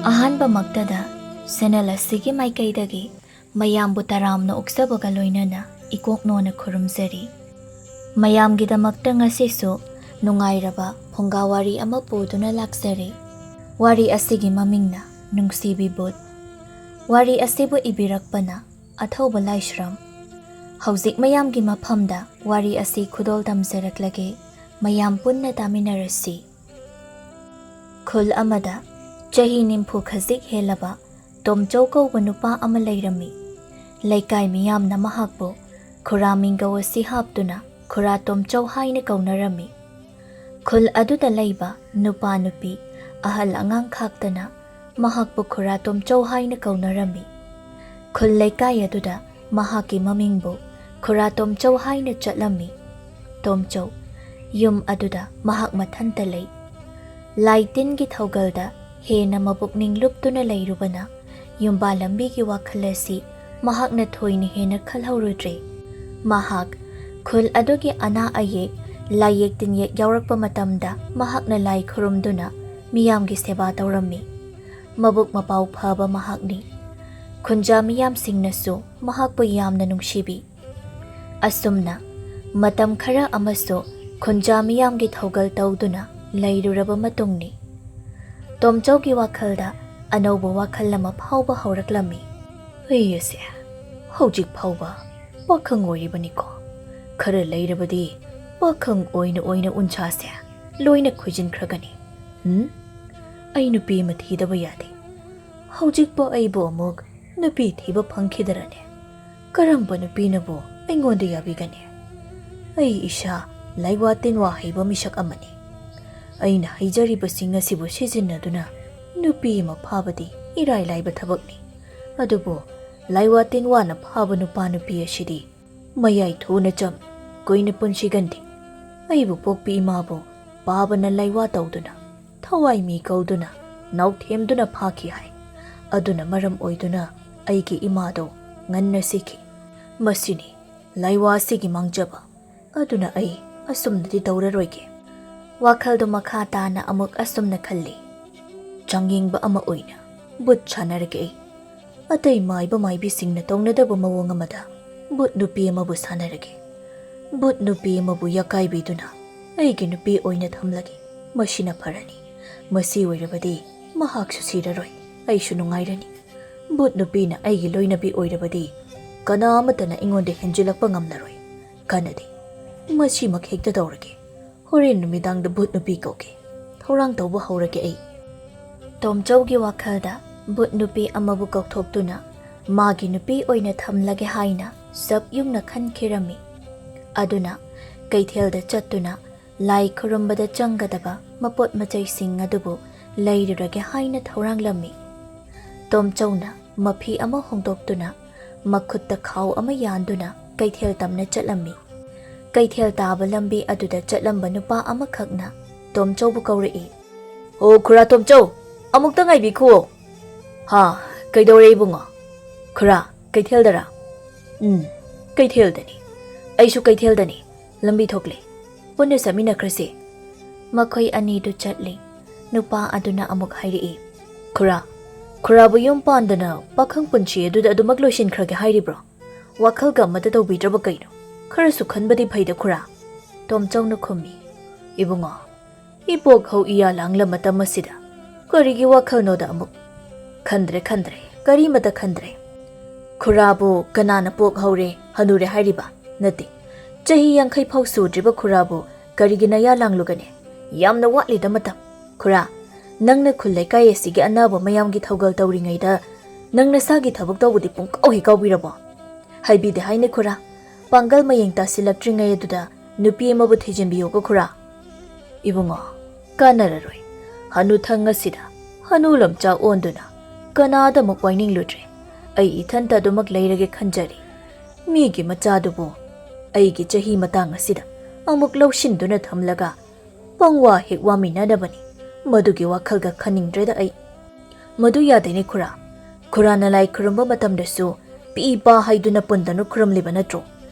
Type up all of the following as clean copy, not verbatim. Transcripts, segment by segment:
ꯑꯍꯥꯟꯕꯃꯛꯇꯗ ꯁꯦꯅꯦꯜ ꯑꯁꯤꯒꯤ ꯃꯥꯏꯀꯩꯗꯒꯤ ꯃꯌꯥꯝꯕꯨ ꯇꯔꯥꯝꯅ ꯑꯣꯛꯆꯕꯒ ꯂꯣꯏꯅꯅ ꯏꯀꯣꯛꯅꯣꯅ ꯈꯨꯔꯨꯝꯖꯔꯤ꯫ ꯃꯌꯥꯝꯒꯤꯗꯃꯛꯇ ꯉꯁꯤꯁꯨ ꯅꯨꯡꯉꯥꯏꯔꯕ ꯐꯨꯡꯒꯥ ꯋꯥꯔꯤ ꯑꯃ ꯄꯨꯗꯨꯅ ꯂꯥꯛꯆꯔꯤ꯫ ꯋꯥꯔꯤ ꯑꯁꯤꯒꯤ ꯃꯃꯤꯡꯅ ꯅꯨꯡꯁꯤꯕꯤ ꯕꯨꯠ꯫ ꯋꯥꯔꯤ ꯑꯁꯤꯕꯨ ꯏꯕꯤꯔꯛꯄꯅ ꯑꯊꯧꯕ ꯂꯥꯏꯁ꯭ꯔꯝ꯫ ꯍꯧꯖꯤꯛ ꯃꯌꯥꯝꯒꯤ ꯃꯐꯝꯗ ꯋꯥꯔꯤ ꯑꯁꯤ ꯈꯨꯗꯣꯜ ꯇꯝꯖꯔꯛꯂꯒꯦ, ꯃꯌꯥꯝ ꯄꯨꯟꯅ ꯇꯥꯃꯤꯟꯅꯔꯁꯤ꯫ ꯈꯨꯜ ꯑꯃꯗ ꯆꯍꯤ 90 ꯈꯖꯤꯛ ꯍꯦꯜꯂꯕ ꯇꯣꯝꯆꯧ ꯀꯧꯕ ꯅꯨꯄꯥ ꯑꯃ ꯂꯩꯔꯝꯃꯤ꯫ ꯂꯩꯀꯥꯏ ꯃꯤꯌꯥꯝꯅ ꯃꯍꯥꯛꯄꯨ ꯈꯨꯔꯥ ꯃꯤꯡꯒꯧ ꯑꯁꯤ ꯍꯥꯞꯇꯨꯅ ꯈꯨꯔꯥ ꯇꯣꯝꯆꯧ ꯍꯥꯏꯅ ꯀꯧꯅꯔꯝꯃꯤ꯫ ꯈꯨꯜ ꯑꯗꯨꯗ ꯂꯩꯕ ꯅꯨꯄꯥ ꯅꯨꯄꯤ ꯑꯍꯜ ꯑꯉꯥꯡ ꯈꯥꯛꯇꯅ ꯃꯍꯥꯛꯄꯨ ꯈꯨꯔꯥ ꯇꯣꯝꯆꯧ ꯍꯥꯏꯅ ꯀꯧꯅꯔꯝꯃꯤ꯫ ꯈꯨꯜ ꯂꯩꯀꯥꯏ ꯑꯗꯨꯗ ꯃꯍꯥꯛꯀꯤ ꯃꯃꯤꯡꯕꯨ ꯈꯨꯔꯥ ꯇꯣꯝꯆꯧ ꯍꯥꯏꯅ ꯆꯠꯂꯝꯃꯤ꯫ ꯇꯣꯝꯆꯧ ꯌꯨꯝ ꯑꯗꯨꯗ ꯃꯍꯥꯛ ꯃꯊꯟꯇ ꯂꯩ꯫ ꯂꯥꯏ ꯇꯤꯟꯒꯤ ꯊꯧꯒꯜꯗ ꯍꯦꯟꯅ ꯃꯄꯨꯛꯅꯤꯡ ꯂꯨꯞꯇꯨꯅ ꯂꯩꯔꯨꯕꯅ ꯌꯨꯝꯕꯥ ꯂꯝꯕꯤꯒꯤ ꯋꯥꯈꯜ ꯑꯁꯤ ꯃꯍꯥꯛꯅ ꯊꯣꯏꯅ ꯍꯦꯟꯅ ꯈꯜꯍꯧꯔꯨꯗ꯭ꯔꯦ꯫ ꯃꯍꯥꯛ ꯈꯨꯜ ꯑꯗꯨꯒꯤ ꯑꯅꯥ ꯑꯌꯦꯛ ꯂꯥꯏꯌꯦꯛ ꯇꯤꯟꯌꯦꯛ ꯌꯥꯎꯔꯛꯄ ꯃꯇꯝꯗ ꯃꯍꯥꯛꯅ ꯂꯥꯏ ꯈꯨꯔꯨꯝꯗꯨꯅ ꯃꯤꯌꯥꯝꯒꯤ ꯁꯦꯕꯥ ꯇꯧꯔꯝꯃꯤ꯫ ꯃꯕꯨꯛ ꯃꯄꯥꯎ ꯐꯕ ꯃꯍꯥꯛꯅꯤ꯫ ꯈꯨꯟꯖꯥ ꯃꯤꯌꯥꯝꯁꯤꯡꯅꯁꯨ ꯃꯍꯥꯛꯄꯨ ꯌꯥꯝꯅ ꯅꯨꯡꯁꯤꯕꯤ꯫ ꯑꯁꯨꯝꯅ ꯃꯇꯝ ꯈꯔ ꯑꯃꯁꯨ ꯈꯨꯟꯖꯥ ꯃꯤꯌꯥꯝꯒꯤ ꯊꯧꯒꯜ ꯇꯧꯗꯨꯅ ꯂꯩꯔꯨꯔꯕ ꯃꯇꯨꯡꯅꯤ ꯇꯣꯝꯆꯧꯒꯤ ꯋꯥꯈꯜꯗ ꯑꯅꯧꯕ ꯋꯥꯈꯜ ꯑꯃ ꯐꯥꯎꯕ ꯍꯧꯔꯛꯂꯝꯃꯤ꯫ ꯑꯩ ꯑꯁꯦ ꯍꯧꯖꯤꯛ ꯐꯥꯎꯕ ꯄꯥꯈꯪ ꯑꯣꯏꯔꯤꯕꯅꯤꯀꯣ꯫ ꯈꯔ ꯂꯩꯔꯕꯗꯤ ꯄꯥꯈꯪ ꯑꯣꯏꯅ ꯎꯟꯁꯥꯁꯦ ꯂꯣꯏꯅ ꯈꯣꯏꯖꯤꯟꯈ꯭ꯔꯒꯅꯤ꯫ ꯑꯩ ꯅꯨꯄꯤ ꯑꯃ ꯊꯤꯗꯕ ꯌꯥꯗꯦ꯫ ꯍꯧꯖꯤꯛꯄꯨ ꯑꯩꯕꯨ ꯑꯃꯨꯛ ꯅꯨꯄꯤ ꯊꯤꯕ ꯐꯪꯈꯤꯗꯔꯅꯦ? ꯀꯔꯝꯕ ꯅꯨꯄꯤꯅꯕꯨ ꯑꯩꯉꯣꯟꯗ ꯌꯥꯕꯤꯒꯅꯤ? ꯑꯩ ꯏꯁꯥ ꯂꯥꯏꯋꯥ ꯇꯤꯟꯋꯥ ꯍꯩꯕ ꯃꯤꯁꯛ ꯑꯃꯅꯤ꯫ ꯑꯩꯅ ꯍꯩꯖꯔꯤꯕꯁꯤꯡ ꯑꯁꯤꯕꯨ ꯁꯤꯖꯤꯟꯅꯗꯨꯅ ꯅꯨꯄꯤ ꯑꯃ ꯐꯥꯕꯗꯤ ꯏꯔꯥꯏ ꯂꯥꯏꯕ ꯊꯕꯛꯅꯤ꯫ ꯑꯗꯨꯕꯨ ꯂꯥꯏꯋꯥ ꯇꯤꯟꯋꯥꯅ ꯐꯥꯕ ꯅꯨꯄꯥ ꯅꯨꯄꯤ ꯑꯁꯤꯗꯤ ꯃꯌꯥꯏ ꯊꯨꯅ ꯆꯝꯃꯤ, ꯀꯨꯏꯅ ꯄꯨꯟꯁꯤꯒꯟꯗꯦ꯫ ꯑꯩꯕꯨ ꯄꯣꯛꯄꯤ ꯏꯃꯥꯕꯨ ꯄꯥꯕꯅ ꯂꯥꯏꯋꯥ ꯇꯧꯗꯨꯅ ꯊꯋꯥꯏ ꯃꯤ ꯀꯧꯗꯨꯅ ꯅꯥꯎꯊꯦꯝꯗꯨꯅ ꯐꯥꯈꯤ ꯍꯥꯏ꯫ ꯑꯗꯨꯅ ꯃꯔꯝ ꯑꯣꯏꯗꯨꯅ ꯑꯩꯒꯤ ꯏꯃꯥꯗꯣ ꯉꯟꯅ ꯁꯤꯈꯤ꯫ ꯃꯁꯤꯅꯤ ꯂꯥꯏꯋꯥ ꯑꯁꯤꯒꯤ ꯃꯥꯡꯖꯕ꯫ ꯑꯗꯨꯅ ꯑꯩ ꯑꯁꯨꯝꯅꯗꯤ ꯇꯧꯔꯔꯣꯏꯒꯦ꯫ ꯋꯥꯈꯜꯗꯨ ꯃꯈꯥ ꯇꯥꯅ ꯑꯃꯨꯛ ꯑꯁꯨꯝꯅ ꯈꯜꯂꯤ꯫ ꯆꯥꯡꯌꯦꯡꯕ ꯑꯃ ꯑꯣꯏꯅ ꯕꯨꯠ ꯁꯥꯟꯅꯔꯒꯦ ꯑꯩ꯫ ꯑꯇꯩ ꯃꯥꯏꯕ ꯃꯥꯏꯕꯤꯁꯤꯡꯅ ꯇꯧꯅꯗꯕ ꯃꯑꯣꯡ ꯑꯃꯗ ꯕꯨꯠ ꯅꯨꯄꯤ ꯑꯃꯕꯨ ꯁꯥꯟꯅꯔꯒꯦ꯫ ꯕꯨꯠ ꯅꯨꯄꯤ ꯑꯃꯕꯨ ꯌꯥꯀꯥꯏꯕꯤꯗꯨꯅ ꯑꯩꯒꯤ ꯅꯨꯄꯤ ꯑꯣꯏꯅ ꯊꯝꯂꯒꯦ꯫ ꯃꯁꯤꯅ ꯐꯔꯅꯤ꯫ ꯃꯁꯤ ꯑꯣꯏꯔꯕꯗꯤ ꯃꯍꯥꯛꯁꯨ ꯁꯤꯔꯔꯣꯏ, ꯑꯩꯁꯨ ꯅꯨꯡꯉꯥꯏꯔꯅꯤ꯫ ꯕꯨꯠ ꯅꯨꯄꯤꯅ ꯑꯩꯒꯤ ꯂꯣꯏꯅꯕꯤ ꯑꯣꯏꯔꯕꯗꯤ ꯀꯅꯥ ꯑꯃꯠꯇꯅ ꯑꯩꯉꯣꯟꯗ ꯍꯦꯟꯖꯤꯜꯂꯛꯄ ꯉꯝꯂꯔꯣꯏ꯫ ꯀꯥꯟꯅꯗꯦ, ꯃꯁꯤꯃꯛ ꯍꯦꯛꯇ ꯇꯧꯔꯒꯦ꯫ ꯍꯣꯔꯦꯟ ꯅꯨꯃꯤꯗꯥꯡꯗ ꯕꯨꯠ ꯅꯨꯄꯤ ꯀꯧꯒꯦ꯫ ꯊꯧꯔꯥꯡ ꯇꯧꯕ ꯍꯧꯔꯒꯦ ꯑꯩ꯫ ꯇꯣꯝꯆꯧꯒꯤ ꯋꯥꯈꯜꯗ ꯕꯨꯠ ꯅꯨꯄꯤ ꯑꯃꯕꯨ ꯀꯧꯊꯣꯛꯇꯨꯅ ꯃꯥꯒꯤ ꯅꯨꯄꯤ ꯑꯣꯏꯅ ꯊꯝꯂꯒꯦ ꯍꯥꯏꯅ ꯁꯞ ꯌꯨꯡꯅ ꯈꯟꯈꯤꯔꯝꯃꯤ꯫ ꯑꯗꯨꯅ ꯀꯩꯊꯦꯜꯗ ꯆꯠꯇꯨꯅ ꯂꯥꯏ ꯈꯨꯔꯨꯝꯕꯗ ꯆꯪꯒꯗꯕ ꯃꯄꯣꯠ ꯃꯆꯩꯁꯤꯡ ꯑꯗꯨꯕꯨ ꯂꯩꯔꯨꯔꯒꯦ ꯍꯥꯏꯅ ꯊꯧꯔꯥꯡꯂꯝꯃꯤ꯫ ꯇꯣꯝꯆꯧꯅ ꯃꯐꯤ ꯑꯃ ꯍꯣꯡꯗꯣꯛꯇꯨꯅ ꯃꯈꯨꯠꯇ ꯈꯥꯎ ꯑꯃ ꯌꯥꯟꯗꯨꯅ ꯀꯩꯊꯦꯜ ꯇꯝꯅ ꯆꯠꯂꯝꯃꯤ꯫ ꯀꯩꯊꯦꯜ ꯇꯥꯕ ꯂꯝꯕꯤ ꯑꯗꯨꯗ ꯆꯠꯂꯝꯕ ꯅꯨꯄꯥ ꯑꯃꯈꯛꯅ ꯇꯣꯝꯆꯧꯕꯨ ꯀꯧꯔꯛꯏ꯫ "ꯑꯣ ꯈꯨꯔꯥ ꯇꯣꯝꯆꯧ, ꯑꯃꯨꯛꯇ ꯉꯥꯏꯕꯤꯈꯨꯑꯣ." "ꯍꯥ, ꯀꯩꯗꯧꯔꯦ ꯏꯕꯨꯡꯉꯣ?" "ꯈꯨꯔꯥ, ꯀꯩꯊꯦꯜꯗꯔꯥ?" "ꯀꯩꯊꯦꯜꯗꯅꯤ꯫ ꯑꯩꯁꯨ ꯀꯩꯊꯦꯜꯗꯅꯤ꯫ ꯂꯝꯕꯤ ꯊꯣꯛꯂꯦ, ꯄꯨꯟꯅ ꯆꯠꯃꯤꯟꯅꯈ꯭ꯔꯁꯤ." ꯃꯈꯣꯏ ꯑꯅꯤꯗꯨ ꯆꯠꯂꯤ꯫ ꯅꯨꯄꯥ ꯑꯗꯨꯅ ꯑꯃꯨꯛ ꯍꯥꯏꯔꯛꯏ꯫ "ꯈꯨꯔꯥꯕꯨ ꯌꯨꯝ ꯄꯥꯟꯗꯅ ꯄꯥꯈꯪ ꯄꯨꯟꯁꯤ ꯑꯗꯨꯗ ꯑꯗꯨꯃꯛ ꯂꯣꯏꯁꯤꯟꯈ꯭ꯔꯒꯦ ꯍꯥꯏꯔꯤꯕ꯭ꯔꯣ? ꯋꯥꯈꯜꯒ ꯑꯃꯠꯇ ꯇꯧꯕꯤꯗ꯭ꯔꯕ ꯀꯩꯅꯣ? ꯈꯔꯁꯨ ꯈꯟꯕꯗꯤ ꯐꯩꯗ ꯈꯨꯔꯥ." ꯇꯣꯝꯆꯧꯅ ꯈꯨꯝꯃꯤ꯫ "ꯏꯕꯨꯡꯉꯣ, ꯏꯄꯣꯛ ꯍꯧ ꯏꯌꯥ ꯂꯥꯡꯂ ꯃꯇꯝ ꯑꯁꯤꯗ ꯀꯔꯤꯒꯤ ꯋꯥꯈꯜꯅꯣꯗ ꯑꯃꯨꯛ? ꯈꯟꯗ꯭ꯔꯦ, ꯀꯔꯤꯃꯇ ꯈꯟꯗ꯭ꯔꯦ꯫ ꯈꯨꯔꯥꯕꯨ ꯀꯅꯥꯅ ꯄꯣꯛ ꯍꯧꯔꯦ ꯍꯅꯨꯔꯦ ꯍꯥꯏꯔꯤꯕ? ꯅꯠꯇꯦ, ꯆꯍꯤ 50 ꯐꯥꯎ ꯁꯨꯗ꯭ꯔꯤꯕ ꯈꯨꯔꯥꯕꯨ ꯀꯔꯤꯒꯤ ꯅꯌꯥ ꯂꯥꯡꯂꯨꯒꯅꯤ? ꯌꯥꯝꯅ ꯋꯥꯠꯂꯤꯗ ꯃꯇꯝ꯫ ꯈꯨꯔꯥ, ꯅꯪꯅ ꯈꯨꯜ ꯂꯩꯀꯥꯏ ꯑꯁꯤꯒꯤ ꯑꯅꯥꯕ ꯃꯌꯥꯝꯒꯤ ꯊꯧꯒꯜ ꯇꯧꯔꯤꯉꯩꯗ ꯅꯪ ꯅꯁꯥꯒꯤ ꯊꯕꯛ ꯇꯧꯕꯗꯤ ꯄꯨꯡꯀꯥꯎ ꯍꯦꯛ ꯀꯥꯎꯕꯤꯔꯕꯣ?" "ꯍꯥꯏꯕꯤꯗꯦ ꯍꯥꯏꯅꯦ ꯈꯨꯔꯥ꯫ ꯄꯥꯡꯒꯜ ꯃꯌꯦꯡ ꯇꯥꯁꯤꯜꯂꯛꯇ꯭ꯔꯤꯉꯩ ꯑꯗꯨꯗ ꯅꯨꯄꯤ ꯑꯃꯕꯨ ꯊꯤꯖꯤꯟꯕꯤꯌꯨꯀꯣ ꯈꯨꯔꯥ." "ꯏꯕꯨꯡꯉꯣ, ꯀꯥꯟꯅꯔꯔꯣꯏ꯫ ꯍꯅꯨꯊꯪ ꯑꯁꯤꯗ ꯍꯅꯨ ꯂꯝꯆꯥ ꯑꯣꯟꯗꯨꯅ ꯀꯅꯥꯗ ꯑꯃꯨꯛ ꯋꯥꯏꯅꯤꯡꯂꯨꯗ꯭ꯔꯦ꯫ ꯑꯩ ꯏꯊꯟꯇ ꯑꯗꯨꯃꯛ ꯂꯩꯔꯒꯦ ꯈꯟꯖꯔꯤ꯫ ꯃꯤꯒꯤ ꯃꯆꯥꯗꯨꯕꯨ ꯑꯩꯒꯤ ꯆꯍꯤ ꯃꯇꯥꯡ ꯑꯁꯤꯗ ꯑꯃꯨꯛ ꯂꯧꯁꯤꯟꯗꯨꯅ ꯊꯝꯂꯒ ꯄꯪꯋꯥ ꯍꯦꯛ ꯋꯥꯃꯤꯟꯅꯅꯕꯅꯤ꯫ ꯃꯗꯨꯒꯤ ꯋꯥꯈꯜꯒ ꯈꯟꯅꯤꯡꯗ꯭ꯔꯦꯗ ꯑꯩ." "ꯃꯗꯨ ꯌꯥꯗꯦꯅꯦ ꯈꯨꯔꯥ꯫ ꯈꯨꯔꯥꯅ ꯂꯥꯏ ꯈꯨꯔꯨꯝꯕ ꯃꯇꯝꯗꯁꯨ ꯄꯤ ꯄꯥ ꯍꯥꯏꯗꯨꯅ ꯄꯨꯟꯗꯅ ꯈꯨꯔꯨꯝꯂꯤꯕ ꯅꯠꯇ꯭ꯔꯣ?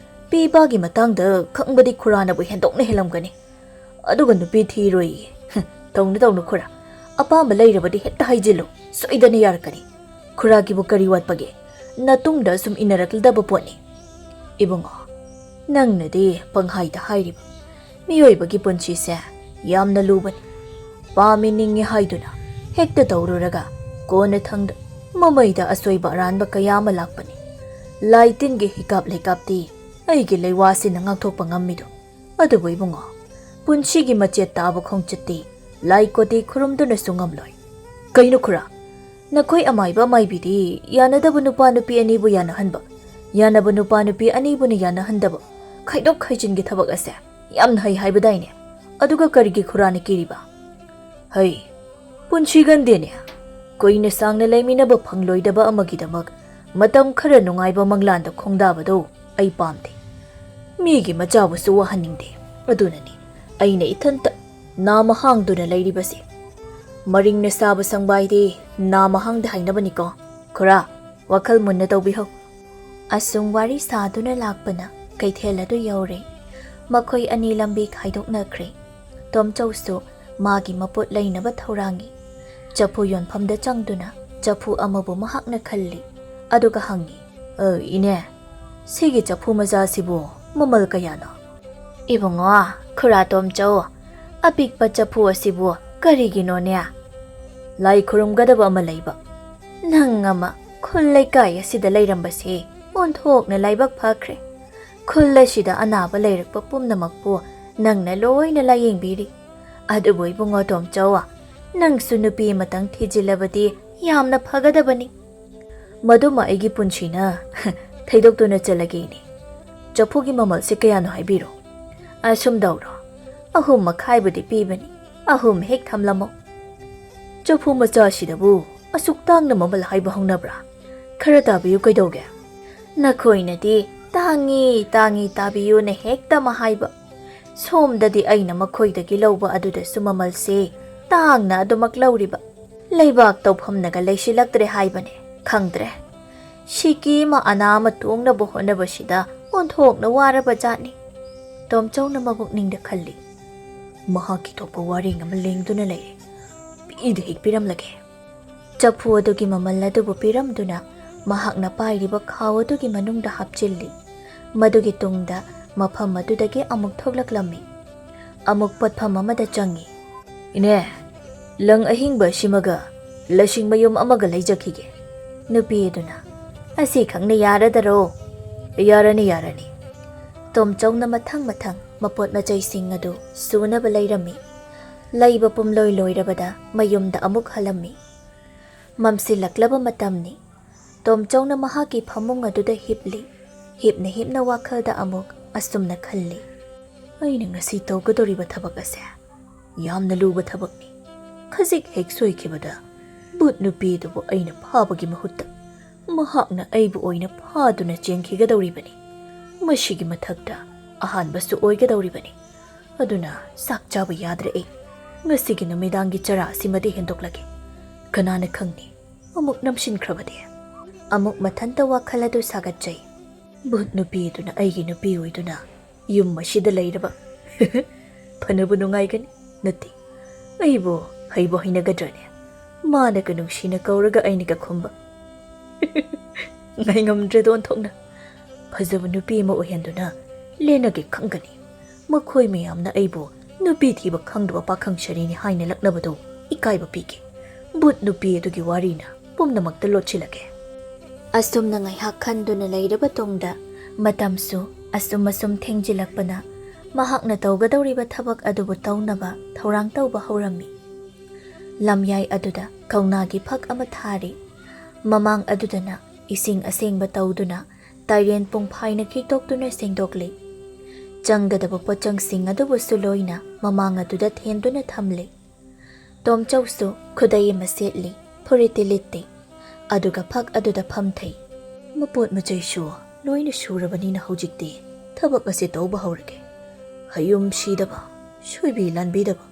ꯄꯤ ꯄꯥꯒꯤ ꯃꯇꯥꯡꯗ ꯈꯪꯕꯗꯤ ꯈꯨꯔꯥꯅꯕꯨ ꯍꯦꯟꯗꯣꯛꯅ ꯍꯦꯜꯂꯝꯒꯅꯤ꯫ ꯑꯗꯨꯒ ꯅꯨꯄꯤ ꯊꯤꯔꯣꯏꯌꯦ꯫ ꯇꯧꯅꯨ ꯈꯨꯔꯥ, ꯑꯄꯥꯝꯕ ꯂꯩꯔꯕꯗꯤ ꯍꯦꯛꯇ ꯍꯥꯏꯖꯤꯜꯂꯨ, ꯁꯣꯏꯗꯅ ꯌꯥꯔꯛꯀꯅꯤ. ꯈꯨꯔꯥꯒꯤꯕꯨ ꯀꯔꯤ ꯋꯥꯠꯄꯒꯦ? ꯅꯇꯨꯡꯗ ꯁꯨꯝ ꯏꯟꯅꯔꯛꯂꯗꯕ ꯄꯣꯠꯅꯤ. ꯏꯕꯨꯡꯉꯣ, ꯅꯪꯅꯗꯤ ꯄꯪꯍꯥꯏꯗ ꯍꯥꯏꯔꯤꯕ. ꯃꯤꯑꯣꯏꯕꯒꯤ ꯄꯨꯟꯁꯤꯁꯦ ꯌꯥꯝꯅ ꯂꯨꯕꯅꯤ. ꯄꯥꯝꯃꯤ ꯅꯤꯡꯉꯤ ꯍꯥꯏꯗꯨꯅ ꯍꯦꯛꯇ ꯇꯧꯔꯨꯔꯒ ꯀꯣꯟꯅ ꯊꯪꯗ ꯃꯃꯩꯗ ꯑꯁꯣꯏꯕ ꯑꯔꯥꯟꯕ ꯀꯌꯥ ꯑꯃ ꯂꯥꯛꯄꯅꯤ. ꯂꯥꯏ ꯇꯤꯟꯒꯤ ꯍꯤꯀꯥꯞ ꯂꯩꯀꯥꯞꯇꯤ ꯑꯩꯒꯤ ꯂꯩꯋꯥꯁꯤꯅ ꯉꯥꯛꯊꯣꯛꯄ ꯉꯝꯃꯤꯗꯣ. ꯑꯗꯨꯕꯨ ꯏꯕꯨꯡꯉꯣ, ꯄꯨꯟꯁꯤꯒꯤ ꯃꯆꯦꯠ ꯇꯥꯕ ꯈꯣꯡꯆꯠꯇꯤ ꯂꯥꯏ ꯀꯣꯇꯤ ꯈꯨꯔꯨꯝꯗꯨꯅꯁꯨ ꯉꯝꯂꯣꯏ. ꯀꯩꯅꯣ ꯈꯨꯔꯥ? ꯅꯈꯣꯏ ꯑꯃꯥꯏꯕ ꯑꯃꯥꯏꯕꯤꯗꯤ ꯌꯥꯅꯗꯕ ꯅꯨꯄꯥ ꯅꯨꯄꯤ ꯑꯅꯤꯕꯨ ꯌꯥꯅꯍꯟꯕ, ꯌꯥꯅꯕ ꯅꯨꯄꯥ ꯅꯨꯄꯤ ꯑꯅꯤꯕꯨꯅ ꯌꯥꯅꯍꯟꯗꯕ, ꯈꯥꯏꯗꯣꯛ ꯈꯥꯏꯖꯤꯟꯒꯤ ꯊꯕꯛ ꯑꯁꯦ ꯌꯥꯝꯅ ꯍꯩ ꯍꯥꯏꯕꯗꯥꯏꯅꯦ. ꯑꯗꯨꯒ ꯀꯔꯤꯒꯤ ꯈꯨꯔꯥꯅ ꯀꯤꯔꯤꯕ? ꯍꯩ, ꯄꯨꯟꯁꯤꯒꯟꯗꯦꯅꯦ. ꯀꯨꯏꯅ ꯁꯥꯡꯅ ꯂꯩꯃꯤꯟꯅꯕ ꯐꯪꯂꯣꯏꯗꯕ ꯑꯃꯒꯤꯗꯃꯛ ꯃꯇꯝ ꯈꯔ ꯅꯨꯡꯉꯥꯏꯕ ꯃꯪꯂꯥꯟꯗ ꯈꯣꯡꯗꯥꯕꯗꯣ ꯑꯩ ꯄꯥꯝꯗꯦ. ꯃꯤꯒꯤ ꯃꯆꯥꯕꯨꯁꯨ ꯋꯥꯍꯟꯅꯤꯡꯗꯦ. ꯑꯗꯨꯅꯅꯤ ꯑꯩꯅ ꯏꯊꯟꯇ ꯅꯥꯃ ꯍꯥꯡꯗꯨꯅ ꯂꯩꯔꯤꯕꯁꯦ. ꯃꯔꯤꯡꯅ ꯁꯥꯕ ꯁꯪꯕꯥꯏꯗꯤ ꯅꯥꯃ ꯍꯥꯡꯗ ꯍꯥꯏꯅꯕꯅꯤꯀꯣ. ꯈꯨꯔꯥ, ꯋꯥꯈꯜ ꯃꯨꯟꯅ ꯇꯧꯕꯤꯍꯧ. ꯑꯁꯨꯝ ꯋꯥꯔꯤ ꯁꯥꯗꯨꯅ ꯂꯥꯛꯄꯅ ꯀꯩꯊꯦꯜ ꯑꯗꯨ ꯌꯧꯔꯦ. ꯃꯈꯣꯏ ꯑꯅꯤ ꯂꯝꯕꯤ ꯈꯥꯏꯗꯣꯛꯅꯈ꯭ꯔꯦ. ꯇꯣꯝꯆꯧꯁꯨ ꯃꯥꯒꯤ ꯃꯄꯣꯠ ꯂꯩꯅꯕ ꯊꯧꯔꯥꯡꯉꯤ. ꯆꯐꯨ ꯌꯣꯟꯐꯝꯗ ꯆꯪꯗꯨꯅ ꯆꯐꯨ ꯑꯃꯕꯨ ꯃꯍꯥꯛꯅ ꯈꯜꯂꯤ. ꯑꯗꯨꯒ ꯍꯪꯉꯤ, ꯏꯅꯦ, ꯁꯤꯒꯤ ꯆꯐꯨ ꯃꯆꯥꯁꯤꯕꯨ ꯃꯃꯜ ꯀꯌꯥꯅꯣ? ꯏꯕꯨꯡꯉꯣ, ꯈꯨꯔꯥ ꯇꯣꯝꯆꯧ, ꯑꯄꯤꯛꯄ ꯆꯐꯨ ꯑꯁꯤꯕꯨ ꯀꯔꯤꯒꯤꯅꯣꯅꯦ? ꯂꯥꯏ ꯈꯨꯔꯨꯝꯒꯗꯕ ꯑꯃ ꯂꯩꯕ. ꯅꯪ ꯑꯃ ꯈꯨꯜ ꯂꯩꯀꯥꯏ ꯑꯁꯤꯗ ꯂꯩꯔꯝꯕꯁꯦ ꯑꯣꯟꯊꯣꯛꯅ ꯂꯥꯏꯕꯛ ꯐꯈ꯭ꯔꯦ. ꯈꯨꯜ ꯑꯁꯤꯗ ꯑꯅꯥꯕ ꯂꯩꯔꯛꯄ ꯄꯨꯝꯅꯃꯛꯄꯨ ꯅꯪꯅ ꯂꯣꯏꯅ ꯂꯥꯌꯦꯡꯕꯤꯔꯤ. ꯑꯗꯨꯕꯨ ꯏꯕꯨꯡꯉꯣ ꯇꯣꯝꯆꯧ, ꯅꯪꯁꯨ ꯅꯨꯄꯤ ꯑꯃꯇꯪ ꯊꯤꯖꯤꯜꯂꯕꯗꯤ ꯌꯥꯝꯅ ꯐꯒꯗꯕꯅꯤ. ꯃꯗꯨꯃ ꯑꯩꯒꯤ ꯄꯨꯟꯁꯤꯅ ꯊꯩꯗꯣꯛꯇꯨꯅ ꯆꯠꯂꯒꯦꯅꯦ. ꯆꯐꯨꯒꯤ ꯃꯃꯜꯁꯦ ꯀꯌꯥꯅꯣ ꯍꯥꯏꯕꯤꯔꯣ? ꯑꯁꯨꯝꯗꯧꯔꯣ, 3.5ꯕꯨꯗꯤ ꯄꯤꯕꯅꯤ. 3 ꯍꯦꯛ ꯊꯝꯂꯝꯃꯣ. ꯆꯐꯨ ꯃꯆꯥꯁꯤꯗꯕꯨ ꯑꯁꯨꯛ ꯇꯥꯡꯅ ꯃꯃꯜ ꯍꯥꯏꯕ ꯍꯧꯅꯕ꯭ꯔꯥ? ꯈꯔ ꯇꯥꯕꯤꯌꯨ ꯀꯩꯗꯧꯒꯦ? ꯅꯈꯣꯏꯅꯗꯤ ꯇꯥꯡꯉꯤ ꯇꯥꯡꯉꯤ ꯇꯥꯕꯤꯌꯨꯅ ꯍꯦꯛꯇ ꯍꯥꯏꯕ. ꯁꯣꯝꯗꯗꯤ ꯑꯩꯅ ꯃꯈꯣꯏꯗꯒꯤ ꯂꯧꯕ ꯑꯗꯨꯗꯁꯨ ꯃꯃꯜꯁꯦ ꯇꯥꯡꯅ ꯑꯗꯨꯃꯛ ꯂꯧꯔꯤꯕ. ꯂꯩꯕꯥꯛ ꯇꯧꯐꯝꯅꯒ ꯂꯩꯁꯤꯜꯂꯛꯇ꯭ꯔꯦ ꯍꯥꯏꯕꯅꯦ. ꯈꯪꯗ꯭ꯔꯦ. ꯁꯤꯀꯤ ꯑꯃ ꯑꯅꯥ ꯑꯃ ꯇꯣꯡꯅꯕ ꯍꯣꯠꯅꯕꯁꯤꯗ ꯑꯣꯟꯊꯣꯛꯅ ꯋꯥꯔꯕ ꯖꯥꯠꯅꯤ. ꯇꯣꯝꯆꯧꯅ ꯃꯕꯨꯛꯅꯤꯡꯗ ꯈꯜꯂꯤ. ꯃꯍꯥꯛꯀꯤ ꯊꯣꯛꯄ ꯋꯥꯔꯦꯡ ꯑꯃ ꯂꯦꯡꯗꯨꯅ ꯂꯩꯔꯦ. ꯄꯤꯗ ꯍꯦꯛ ꯄꯤꯔꯝꯂꯒꯦ. ꯆꯐꯨ ꯑꯗꯨꯒꯤ ꯃꯃꯜ ꯑꯗꯨꯕꯨ ꯄꯤꯔꯝꯗꯨꯅ ꯃꯍꯥꯛꯅ ꯄꯥꯏꯔꯤꯕ ꯈꯥꯎ ꯑꯗꯨꯒꯤ ꯃꯅꯨꯡꯗ ꯍꯥꯞꯆꯤꯜꯂꯤ. ꯃꯗꯨꯒꯤ ꯇꯨꯡꯗ ꯃꯐꯝ ꯑꯗꯨꯗꯒꯤ ꯑꯃꯨꯛ ꯊꯣꯛꯂꯛꯂꯝꯃꯤ. ꯑꯃꯨꯛ ꯄꯣꯠꯐꯝ ꯑꯃꯗ ꯆꯪꯉꯤ. ꯏꯅꯦ, ꯂꯪ ꯑꯍꯤꯡꯕ ꯑꯁꯤꯃꯒ ꯂꯁꯤꯡ ꯃꯌꯨꯝ ꯑꯃꯒ ꯂꯩꯖꯈꯤꯒꯦ. ꯅꯨꯄꯤ ꯑꯗꯨꯅ, ꯑꯁꯤ ꯈꯪꯅ ꯌꯥꯔꯗꯔꯣ? ꯌꯥꯔꯅꯤ ꯌꯥꯔꯅꯤ. ꯇꯣꯝꯆꯧꯅ ꯃꯊꯪ ꯃꯊꯪ ꯃꯄꯣꯠ ꯃꯆꯩꯁꯤꯡ ꯑꯗꯨ ꯁꯨꯅꯕ ꯂꯩꯔꯝꯃꯤ. ꯂꯩꯕ ꯄꯨꯝꯂꯣꯏ ꯂꯣꯏꯔꯕꯗ ꯃꯌꯨꯝꯗ ꯑꯃꯨꯛ ꯍꯜꯂꯝꯃꯤ. ꯃꯝꯁꯤꯜꯂꯛꯂꯕ ꯃꯇꯝꯅꯤ. ꯇꯣꯝꯆꯧꯅ ꯃꯍꯥꯛꯀꯤ ꯐꯃꯨꯡ ꯑꯗꯨꯗ ꯍꯤꯞꯂꯤ. ꯍꯤꯞꯅ ꯍꯤꯞꯅ ꯋꯥꯈꯜꯗ ꯑꯃꯨꯛ ꯑꯁꯨꯝꯅ ꯈꯜꯂꯤ. ꯑꯩꯅ ꯉꯁꯤ ꯇꯧꯒꯗꯧꯔꯤꯕ ꯊꯕꯛ ꯑꯁꯦ ꯌꯥꯝꯅ ꯂꯨꯕ ꯊꯕꯛꯅꯤ. ꯈꯖꯤꯛ ꯍꯦꯛ ꯁꯣꯏꯈꯤꯕꯗ ꯕꯨꯠ ꯅꯨꯄꯤꯗꯨꯕꯨ ꯑꯩꯅ ꯐꯥꯕꯒꯤ ꯃꯍꯨꯠꯇ ꯃꯍꯥꯛꯅ ꯑꯩꯕꯨ ꯑꯣꯏꯅ ꯐꯥꯗꯨꯅ ꯆꯦꯟꯈꯤꯒꯗꯧꯔꯤꯕꯅꯤ. ꯃꯁꯤꯒꯤ ꯃꯊꯛꯇ ꯑꯍꯥꯟꯕꯁꯨ ꯑꯣꯏꯒꯗꯧꯔꯤꯕꯅꯤ. ꯑꯗꯨꯅ ꯆꯥꯛ ꯆꯥꯕ ꯌꯥꯗ꯭ꯔꯦ ꯑꯩ. ꯉꯁꯤꯒꯤ ꯅꯨꯃꯤꯗꯥꯡꯒꯤ ꯆꯔꯥ ꯑꯁꯤꯃꯗꯤ ꯍꯦꯟꯗꯣꯛꯂꯒꯦ. ꯀꯅꯥꯅ ꯈꯪꯅꯤ, ꯑꯃꯨꯛ ꯅꯝꯁꯤꯟꯈ꯭ꯔꯕꯗꯤ. ꯑꯃꯨꯛ ꯃꯊꯟꯇ ꯋꯥꯈꯜ ꯑꯗꯨ ꯁꯥꯒꯠꯆꯩ. ꯚꯨꯠ ꯅꯨꯄꯤꯗꯨꯅ ꯑꯩꯒꯤ ꯅꯨꯄꯤ ꯑꯣꯏꯗꯨꯅ ꯌꯨꯝ ꯑꯁꯤꯗ ꯂꯩꯔꯕ ꯐꯅꯕꯨ ꯅꯨꯡꯉꯥꯏꯒꯅꯤ. ꯅꯠꯇꯦ, ꯑꯩꯕꯨ ꯍꯩꯕꯨ ꯍꯩꯅꯒꯗ꯭ꯔꯅꯦ? ꯃꯥꯅꯒ ꯅꯨꯡꯁꯤꯅ ꯀꯧꯔꯒ ꯑꯩꯅꯒ ꯈꯨꯝꯕ. ꯉꯥꯏꯉꯝꯗ꯭ꯔꯦꯗ ꯑꯣꯟꯊꯣꯛꯅ. ꯐꯖꯕ ꯅꯨꯄꯤ ꯑꯃ ꯑꯣꯏꯍꯟꯗꯨꯅ ꯂꯦꯟꯅꯒꯦ ꯈꯪꯒꯅꯤ. ꯃꯈꯣꯏ ꯃꯌꯥꯝꯅ ꯑꯩꯕꯨ ꯅꯨꯄꯤ ꯊꯤꯕ ꯈꯪꯗꯕ ꯄꯥꯈꯪ ꯁꯔꯤꯅꯤ ꯍꯥꯏꯅ ꯂꯛꯅꯕꯗꯨ ꯏꯀꯥꯏꯕ ꯄꯤꯒꯦ. ꯚꯨꯠ ꯅꯨꯄꯤ ꯑꯗꯨꯒꯤ ꯋꯥꯔꯤꯅ ꯄꯨꯝꯅꯃꯛꯇ ꯂꯣꯠꯁꯤꯜꯂꯒꯦ. ꯑꯁꯨꯝꯅ ꯉꯥꯏꯍꯥꯛ ꯈꯟꯗꯨꯅ ꯂꯩꯔꯕ ꯇꯨꯡꯗ ꯃꯇꯝꯁꯨ ꯑꯁꯨꯝ ꯊꯦꯡꯖꯤꯜꯂꯛꯄꯅ ꯃꯍꯥꯛꯅ ꯇꯧꯒꯗꯧꯔꯤꯕ ꯊꯕꯛ ꯑꯗꯨꯕꯨ ꯇꯧꯅꯕ ꯊꯧꯔꯥꯡ ꯇꯧꯕ ꯍꯧꯔꯝꯃꯤ. ꯂꯝꯌꯥꯏ ꯑꯗꯨꯗ ꯀꯧꯅꯥꯒꯤ ꯐꯛ ꯑꯃ ꯊꯥꯔꯤ. ꯃꯃꯥꯡ ꯑꯗꯨꯗꯅ ꯏꯁꯤꯡ ꯑꯁꯦꯡꯕ ꯇꯧꯗꯨꯅ ꯇꯥꯏꯔꯦꯟ ꯄꯨꯡꯐꯥꯏꯅ ꯈꯤꯛꯇꯣꯛꯇꯨꯅ ꯁꯦꯡꯗꯣꯛꯂꯤ. ꯆꯪꯒꯗꯕ ꯄꯣꯠꯆꯪꯁꯤꯡ ꯑꯗꯨꯕꯨꯁꯨ ꯂꯣꯏꯅ ꯃꯃꯥꯡ ꯑꯗꯨꯗ ꯊꯦꯟꯗꯨꯅ ꯊꯝꯂꯤ. ꯇꯣꯝꯆꯧꯁꯨ ꯈꯨꯗꯩ ꯑꯃ ꯁꯦꯠꯂꯤ, ꯐꯨꯔꯤꯠꯇꯤ ꯂꯤꯠꯇꯦ. ꯑꯗꯨꯒ ꯐꯛ ꯑꯗꯨꯗ ꯐꯝꯊꯩ. ꯃꯄꯣꯠ ꯃꯆꯩꯁꯨ ꯂꯣꯏꯅ ꯁꯨꯔꯕꯅꯤꯅ ꯍꯧꯖꯤꯛꯇꯤ ꯊꯕꯛ ꯑꯁꯤ ꯇꯧꯕ ꯍꯧꯔꯒꯦ. ꯍꯌꯨꯝ ꯁꯤꯗꯕ, ꯁꯣꯏꯕꯤ ꯂꯥꯟꯕꯤꯗꯕ.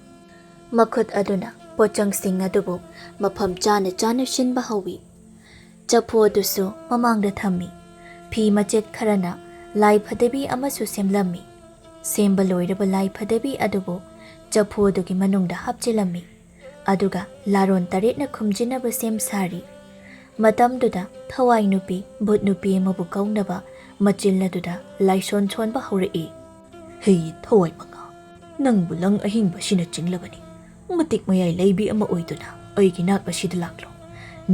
ꯃꯈꯨꯠ ꯑꯗꯨꯅ ꯄꯣꯠꯆꯪꯁꯤꯡ ꯑꯗꯨꯕꯨ ꯃꯐꯝ ꯆꯥꯅ ꯆꯥꯅ ꯁꯤꯟꯕ ꯍꯧꯏ. ꯆꯐꯨ ꯑꯗꯨꯁꯨ ꯃꯃꯥꯡꯗ ꯊꯝꯃꯤ. ꯐꯤ ꯃꯆꯦꯠ ꯈꯔꯅ ꯂꯥꯏ ꯐꯗꯤꯕꯤ ꯑꯃꯁꯨ ꯁꯦꯝꯂꯝꯃꯤ. ꯁꯦꯝꯕ ꯂꯣꯏꯔꯕ ꯂꯥꯏ ꯐꯗꯤꯕꯤ ꯑꯗꯨꯕꯨ ꯆꯐꯨ ꯑꯗꯨꯒꯤ ꯃꯅꯨꯡꯗ ꯍꯥꯞꯆꯤꯜꯂꯝꯃꯤ. ꯑꯗꯨꯒ ꯂꯥꯔꯣꯟ ꯇꯔꯦꯠꯅ ꯈꯨꯝꯖꯤꯟꯅꯕ ꯁꯦꯝ ꯁꯥꯔꯤ꯫ ꯃꯇꯝꯗꯨꯗ ꯊꯋꯥꯏ ꯅꯨꯄꯤ ꯚꯨꯠ ꯅꯨꯄꯤ ꯑꯃꯕꯨ ꯀꯧꯅꯕ ꯃꯆꯤꯜ ꯑꯗꯨꯗ ꯂꯥꯏꯁꯣꯟ ꯁꯣꯟꯕ ꯍꯧꯔꯛꯏ꯫ ꯍꯦ ꯊꯋꯥꯏ ꯃꯉꯥ, ꯅꯪꯕꯨ ꯂꯪ ꯑꯍꯤꯡꯕꯁꯤꯅ ꯆꯤꯡꯂꯕꯅꯤ꯫ ꯃꯇꯤꯛ ꯃꯌꯥꯏ ꯂꯩꯕꯤ ꯑꯃ ꯑꯣꯏꯗꯨꯅ ꯑꯩꯒꯤ ꯅꯥꯛ ꯑꯁꯤꯗ ꯂꯥꯛꯂꯣ꯫